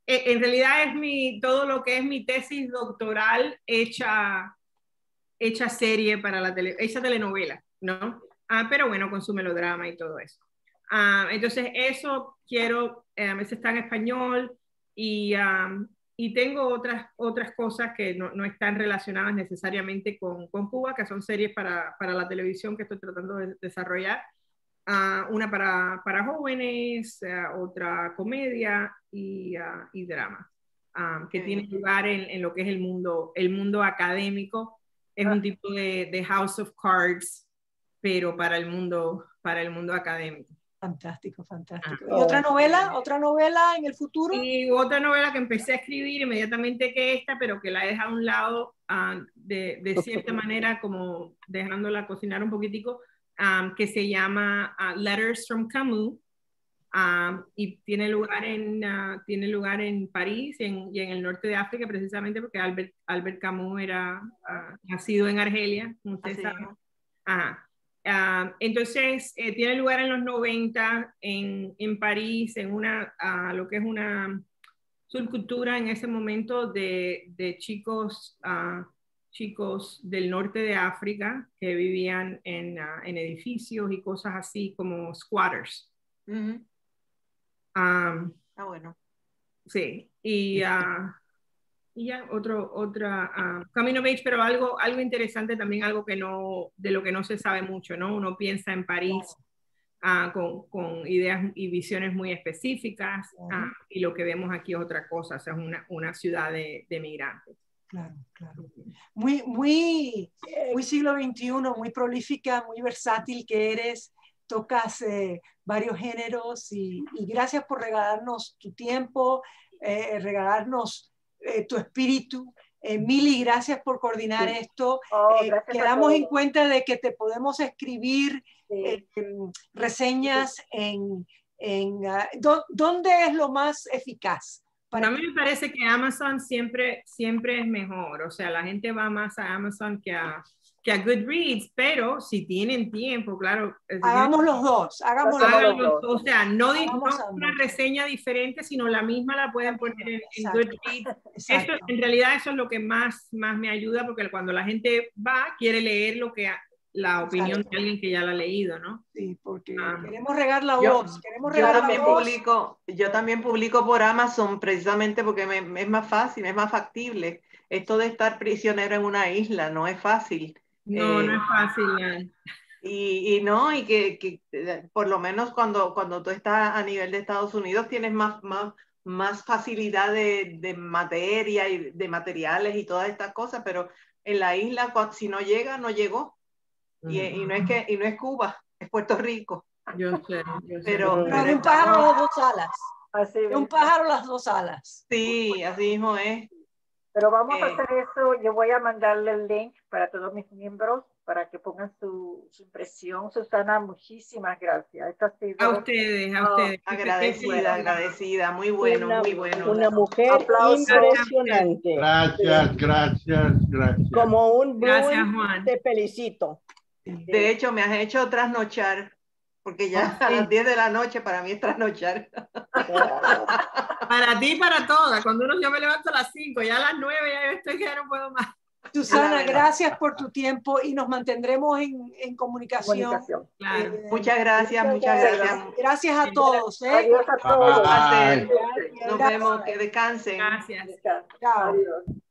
en realidad es todo lo que es mi tesis doctoral hecha serie para hecha telenovela, ¿no? Pero bueno, con su melodrama y todo eso. Entonces, eso quiero, a veces está en español y tengo otras cosas que no están relacionadas necesariamente con Cuba, que son series para la televisión que estoy tratando de desarrollar. Una para jóvenes, otra comedia y drama, que tiene lugar en lo que es el mundo académico. Es un tipo de House of Cards, pero para el mundo académico. Fantástico. ¿Y otra novela en el futuro? Y otra novela que empecé a escribir inmediatamente que esta, pero que la he dejado a un lado de cierta manera, como dejándola cocinar un poquitico, que se llama Letters from Camus, y tiene lugar en París y en el norte de África, precisamente porque Albert Camus era nacido en Argelia, como ustedes saben. Entonces, tiene lugar en los 90 en París, en lo que es una subcultura en ese momento de chicos del norte de África que vivían en edificios y cosas así como squatters. Bueno. Sí, y ya otra Coming of Age, pero algo interesante también, algo de lo que no se sabe mucho, ¿no? Uno piensa en París con ideas y visiones muy específicas, y lo que vemos aquí es otra cosa, o sea, es una ciudad de migrantes. Claro. Muy siglo XXI, muy prolífica, muy versátil que eres. Tocas varios géneros y gracias por regalarnos tu tiempo, regalarnos tu espíritu. Mili, gracias por coordinar esto. Quedamos en cuenta de que te podemos escribir reseñas ¿dónde es lo más eficaz? A mí me parece que Amazon siempre es mejor, o sea, la gente va más a Amazon que a Goodreads, pero si tienen tiempo, claro. Hagamos los dos. O sea, no una reseña diferente, sino la misma la pueden poner en Goodreads. En realidad eso es lo que más me ayuda, porque cuando la gente quiere leer la opinión de alguien que ya la ha leído, ¿no? Sí, porque queremos regar la voz. Yo también publico por Amazon precisamente porque es más fácil, es más factible. Esto de estar prisionero en una isla no es fácil. No es fácil. Y que por lo menos cuando tú estás a nivel de Estados Unidos tienes más facilidad de materia y de materiales y todas estas cosas, pero en la isla si no llega, no llegó. Y no es Cuba, es Puerto Rico. Yo sé. Pero de un pájaro las dos alas. De un pájaro las dos alas. Sí, así mismo es. Pero vamos a hacer eso. Yo voy a mandarle el link para todos mis miembros para que pongan su impresión. Susana, muchísimas gracias. Esto ha sido, A ustedes, a ustedes. Agradecida, muy bueno, muy bueno. Una mujer Aplausos. impresionante. Gracias. Como un Gracias, Bruin, Juan. te felicito. De hecho, me has hecho trasnochar, porque ya a las 10 de la noche para mí es trasnochar. Para ti y para todas. Cuando yo me levanto a las 5, ya a las 9 ya estoy que ya no puedo más. Susana, gracias por tu tiempo y nos mantendremos en comunicación. Claro. Muchas gracias. Gracias a todos. Adiós a todos. Nos vemos, que descansen. Gracias. Chao. Adiós.